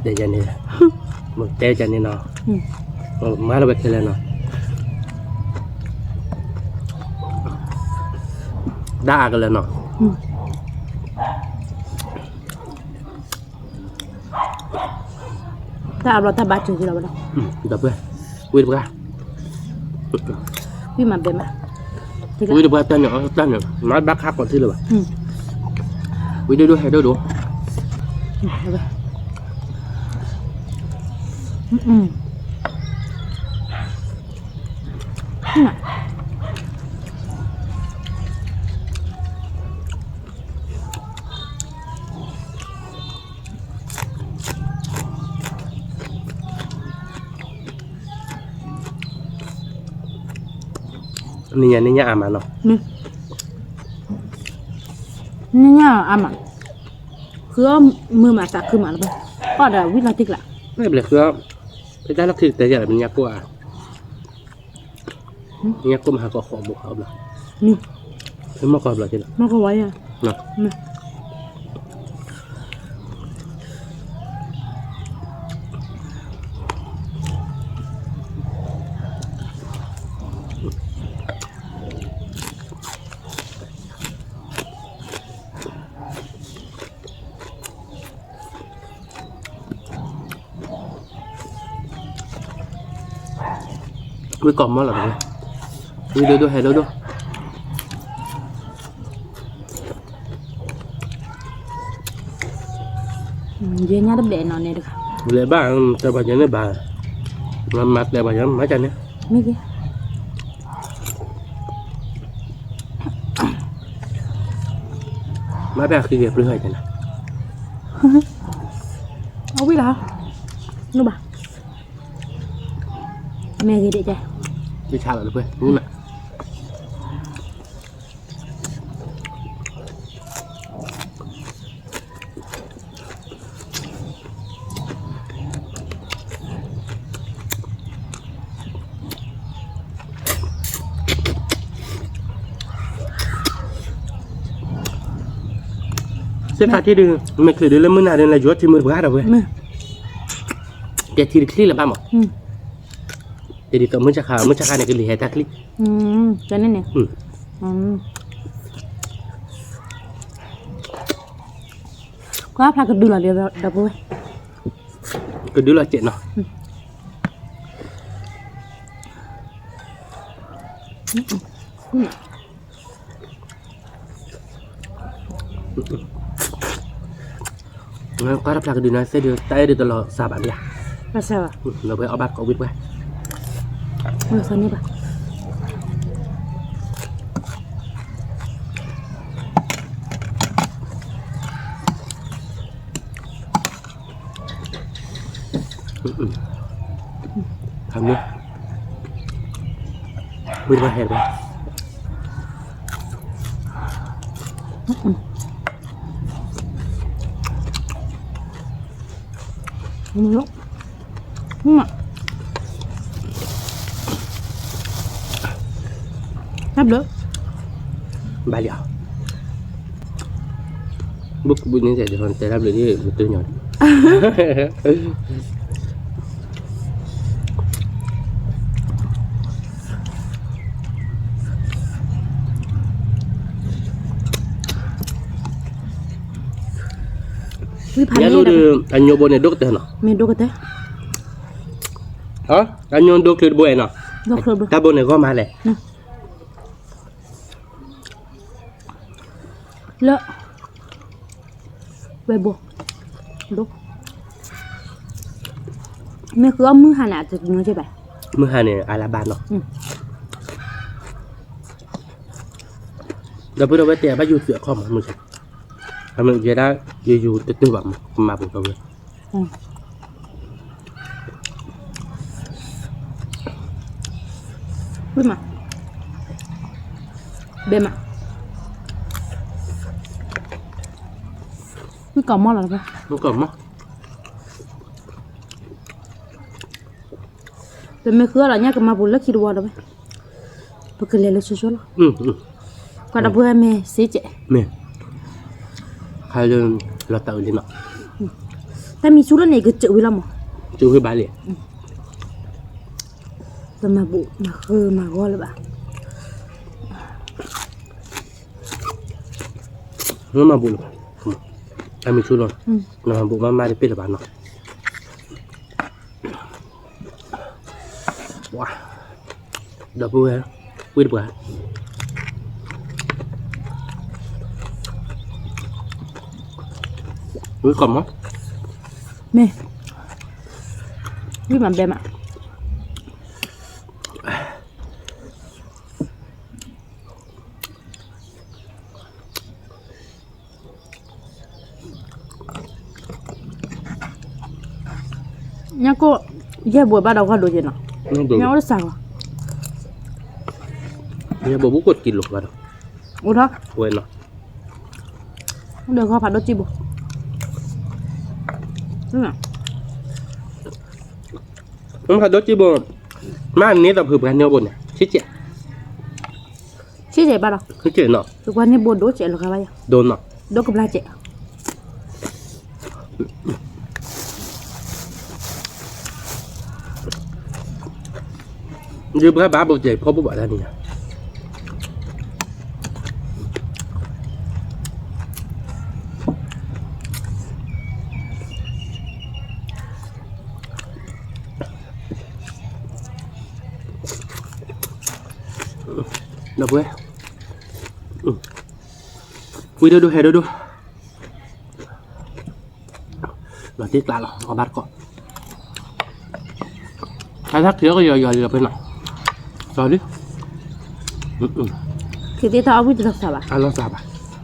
để cho nên một té cho nên nó má nó bị cái này nó đa cái là nó ta bảo ta bắt chừng gì đâu đâu đập về quy được ra quy mà về mà quy được ra tên nhỏ nói bác khác còn thứ rồi quy đưa hay đưa đủ ni nhà mà nó ni nhà ama cứ mưa mà sạc cứ mà nó có đã biết là tiếc lạiไม่เป็นไรคือไปได้ลักทิแต่อย่างเป็นยากกว่ามาหาก็ขอบุกเขาละคือมาขอละทีละ nó có vậy à เนาะvới còn món là được rồi đưa hay đưa về nhà đắp đệm nó này được để bà cho bà nhớ bà làm mặt để bà nhớ mấy chân nhé mấy cái mấy bé khi việc lười thế này không biết đâu nó bà mẹ gì để chơi đi xa là được rồi đúng không sẽ phát đi được mình cứ đưa lên mưa nào đến là gió thì mưa bữa đâu vậy cái thì clip là ba mà jadi tak mencakar nak keli tak klik cho nên nè có áp là cái đưa là được vui cái đưa là chuyện nào có áp là cái đưa này sẽ đưa tay đưa tao sao bạn đi là sao à nó phải ở bát có biết vậy rồi sao nhỉ bà thằng nữa biết vậy hết rồi lúc mà hấp được ba liệu bút như vậy thì còn tay làm được đi từ nhỏ Ya lu de anyo bone dokter no. Me do kata. Hả? Anyo dokter boy no. Dokter bro. Ta bone ko ma le. Lo. Bebo. Do. Me cứ mưa hà nạ từ nó chơi bài. Mưa hà này ala ban no. Đó bữa đó bé tè ba du sữa không mà mình sẽ. Mình giờ đã du tư bẩm mà bụng tao rồi. Biết mà. Bên mà. Cái cỏ mò là sao? Nó còn mất. Bên me khứa là nhá cái mà bùn lắc khi đùa đó bé. Bữa cái lele xôi xôi lo. Còn đã bữa me xí chạy. Mẹ. Hai lần là tự đi nọ. Ta mi xuống này cứ chịu với lắm mà. Chịu với bà liền. Rồi mà bụ mà khơ mà gọi là bà. Nó mà bụng. Em mình xuống rồi. Nó mà bụng mama đi biết là bà nọ. Wow. Đập vui hả? Vui được bà. Vui còn mất. Mẹ. Vui mà bèm ạ. Nhá cô, giờ buổi bắt đầu qua đồ gì nào? Nhá nó sao à? Nhá bố bố quật kỷ lục vào đâu? Ủa đó? Quên rồi. Được không phải đốt chi bộ? Đúng nào? Không phải đốt chi bộ. Mà anh ấy tập hợp gan nhau bồn này, chết trẻ. Chết trẻ bắt đầu? Chết trẻ nọ. Tụi quan nên buồn đốt trẻ là cái bao nhiêu? Đồn nọ. Đốt cầm la trẻ. Như bữa bá bầu trời có bố bảo ra nè. Đâu quê. Quy đâu hè đâu. Là tiếc lại là bắt con. Khai thác thiếu cái giờ bên nào. Rồi đi. Thì tiếp theo với thật sao bà? Ăn nó sao bà?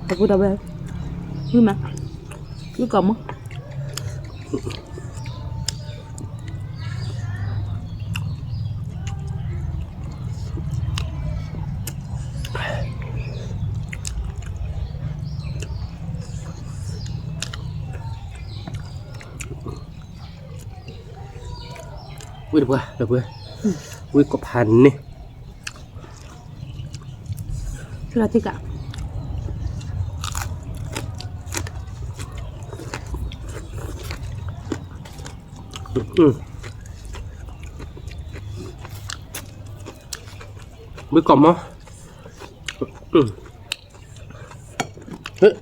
Tôi cũng đâu biết. Nhưng mà cứ cầm á. Ui được vừa. Ui có hành nè. Là thế cả. Mới còn không?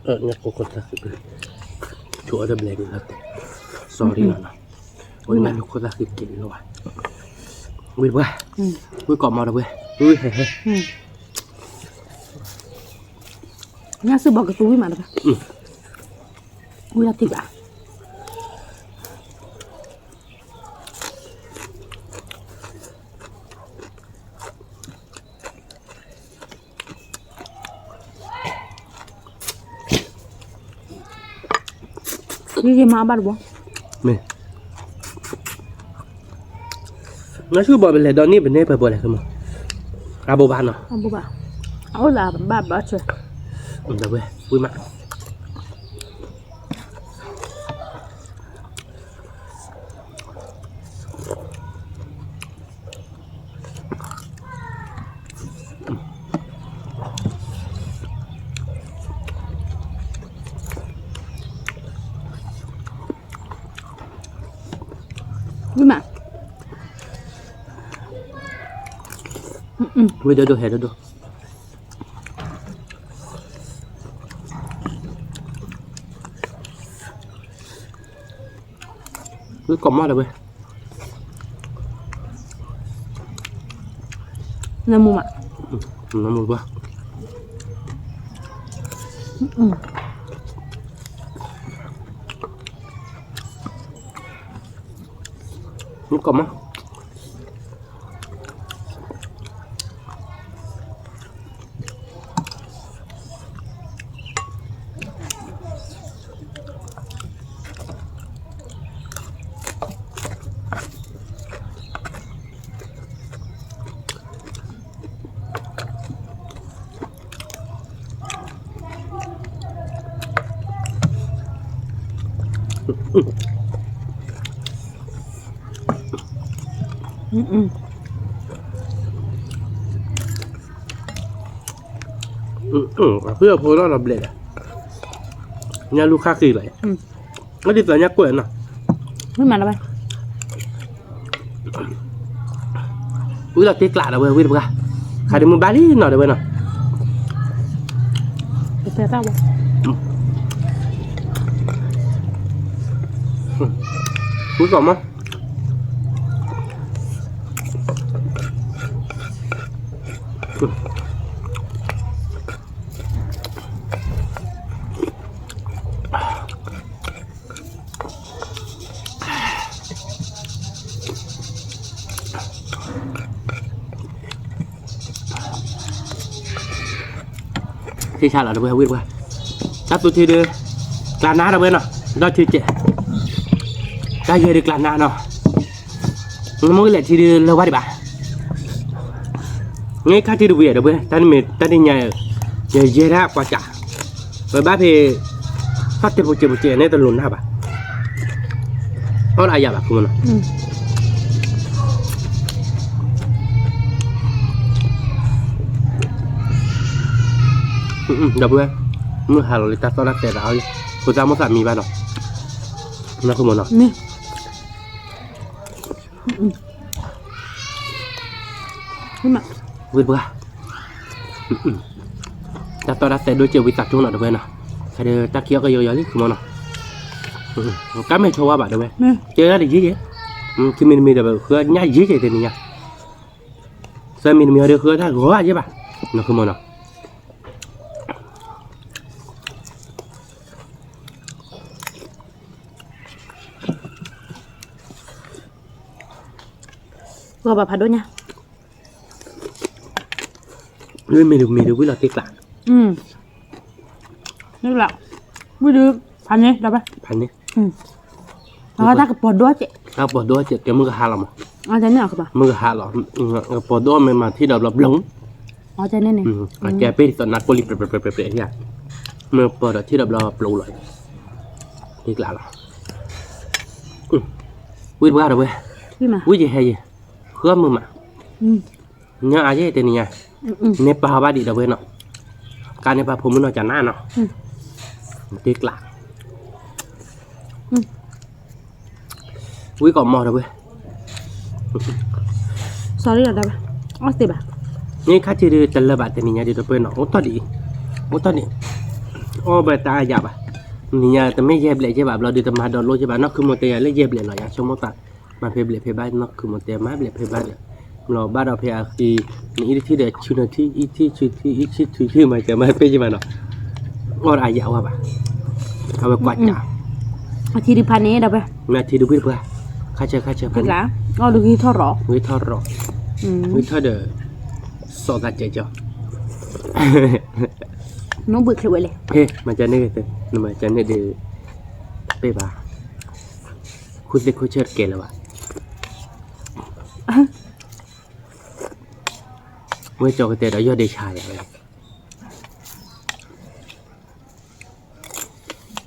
Nhặt cô ta chỗ đâm lên là sorry nó. Ôi mà nó có ra cái kiện rồi. Ui được ui còn màu đâu ui Nhá sư bỏ cái túi mà được. Ui là thịt ạ. Như thế mà bắt được không? Mẹ. Nó cứ bỏ bên này đó ní bên này bỏ lại không mà. À bố bạn à? Bố bà. Ôi là bà trời. Đâu quê, vui mặn. Vui mặn. Vui đâu hè đâu. cứ còn mót rồi bơi Nam mô ạ. nó mùi quá nó còn mót พื่อพูดแล้วเราเบลดเนี่ยลูกค้าคืออะไรไม่ได้แต่เนี่ยกล้วยน่ะ Mới mà là bay. วิเราตีกลาเราเว้ยวิบุกะใครเดี๋ยวมึงบ้าดิหน่อยเดี๋ยวเว้ยน่ะ Để xe tao bao. รู้ก่อนมั้ยที่ชาเราเดี๋ยวเว้ยวิบุกะจับตัวทีเดียวกลางน้าเราเว้ยน่ะเราทีเจได้เยอะดีกลางน้าเนาะมึงเลยทีเดียวเราว่าดิบ่าngay cả thì được về được bên ta đi nhà dễ ra qua trả rồi bác thì phát tiền một triệu này ta lùn hả bà nó là gì bà không nào được bên mua hàng rồi ta cho nó tiền nào đi cô ra mua sản mì ba nào nó không muốn nào Mới mà. Vượt qua ta to đã té đôi chiều bị tạt chung nào được bên nào hay là ta kia cái gì không nào cái mày cho qua bạn được bên chơi ra thì gì vậy khi mình được khứa nhai gì vậy thì nha sao mình được khứa ta gõ chứ bạn nó không nào Gò bà phạt đôi nha. mình được với là tiếc lạ Nước lạ. Mới được. Phạt nhé, đọc đây. Phạt nhé. Nó ta cái bọt đua chị. Ta bọt đua chị cái mưa hà lắm. Thế nào các bạn? Mưa hà lắm. Bọt đua mà thi đập lập lống. Thế nên này. Cái bên tận nát cô lip bẹp nha. Mưa bọt thi đập lập lống lại. Tiếc lạ lắm. Quý bữa rồi Quý mà. Quý gì hay gì? Khứa mưa mà. Nhớ ai chứ tên này Nepal ba đi đâu bên nào cái Nepalผมมันจะหน้าเนาะtiếกละวิก่อนมอเด้อเว้ย Sorry là đâu. Oste bà. นี่ค่าที่จะระบาดแต่นี่เนี่ยเดี๋ยวเปิ้นเนาะโอ้ตอนนี้โอ้เบตาหยาบอ่ะนี่เนี่ยแต่ไม่เย็บเลยใช่ป่ะเราดูแต่มาดอลโลใช่ป่ะเนาะคือมันแต่เลยเย็บเลยเนาะอย่างชั่วโมงตามาเพบเลยเพบ้านเนาะคือมันแต่มาเพบ้านเราบ้านเราเพอาคีนี่ที่เด็ดชุนที่อีที่ชุดที่มาจะมาเป็นยังไงเนาะว่าอะไรยาวป่ะเอาไปกวาดจ้า Thì đi phạt nhé, đọc đây. แม่ที่ดูพี่เพื่อข้าเจอ Cái lá. Được ghi thọ rõ. วิทอรอวิทอเดอสอดใจจ้ะ Nó bự kiểu vậy này. เฮ้มันจะเนี่ยเต้นมันจะเนี่ยเดเป๊ะป่ะคุณเด็กคุณเชิดเกลว่ะเมื่อจอกเตะเรายอดเดชายอะไร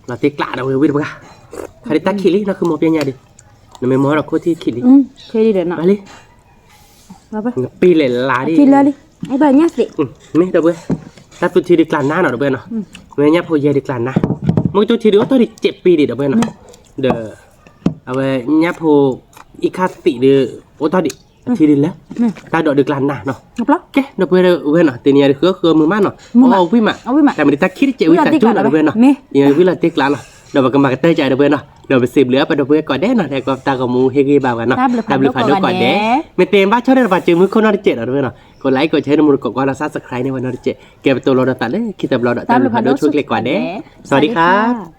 เราตีกล้าเราวิทย์ป่ะใครตักขี้ลิเราคือมอเปียญาดิเราไม่มอเราโคตรที่ขี้ลิ Thế đi để nào. มาลิ Vào đây. ปีเลยลาดิ Phi lên đi. Anh bà nhắc đi. นี่เด้อเว้ยถ้าตัวทีดีกลานหน้าเนาะเด้อเว้ยเนาะเว้ยเนี่ยพอเยดีกลานหน้ามึงตัวทีดีก็ตัวดิ7 ปีดิเด้อเว้ยเนาะเด้อเอาเว้ยเนี่ยพออีกค่าติเด้อโอ้ตัวดิทีดีแล้วตาดอกดีกลานหน้าเนาะ Ngọc lắm. โอเคเด้อเว้ยเนาะตีเนี่ยคือมือมาเนาะเอาวิมาแต่มันได้ตักคิดเจวิตาจุ่นเด้อเว้ยเนาะเนี่ยวิลาติกลานเนาะ เดี๋ยวก็มากระเตยใจเดี๋ยวเพื่อนเนาะเดี๋ยวไปสืบเหลือไปเดี๋ยวเพื่อนก่อนเด้เนาะแต่ก็ตากับมูเฮกีบาวกันเนาะตามหรือผ่านด้วยก่อนเด้ไม่เต็มบ้าชอบได้ผ่านจืมมือคนนอร์เจ็ดเนาะเพื่อนเนาะกดไลค์กดแชร์นำมือกดว่าเราซับสไครต์ในวันนอร์เจ็ดเก็บตัวรอดัตเลยคิดแต่รอดัตตามหรือผ่านด้วยช่วยเล็กก่อนเด้สวัสดีครับ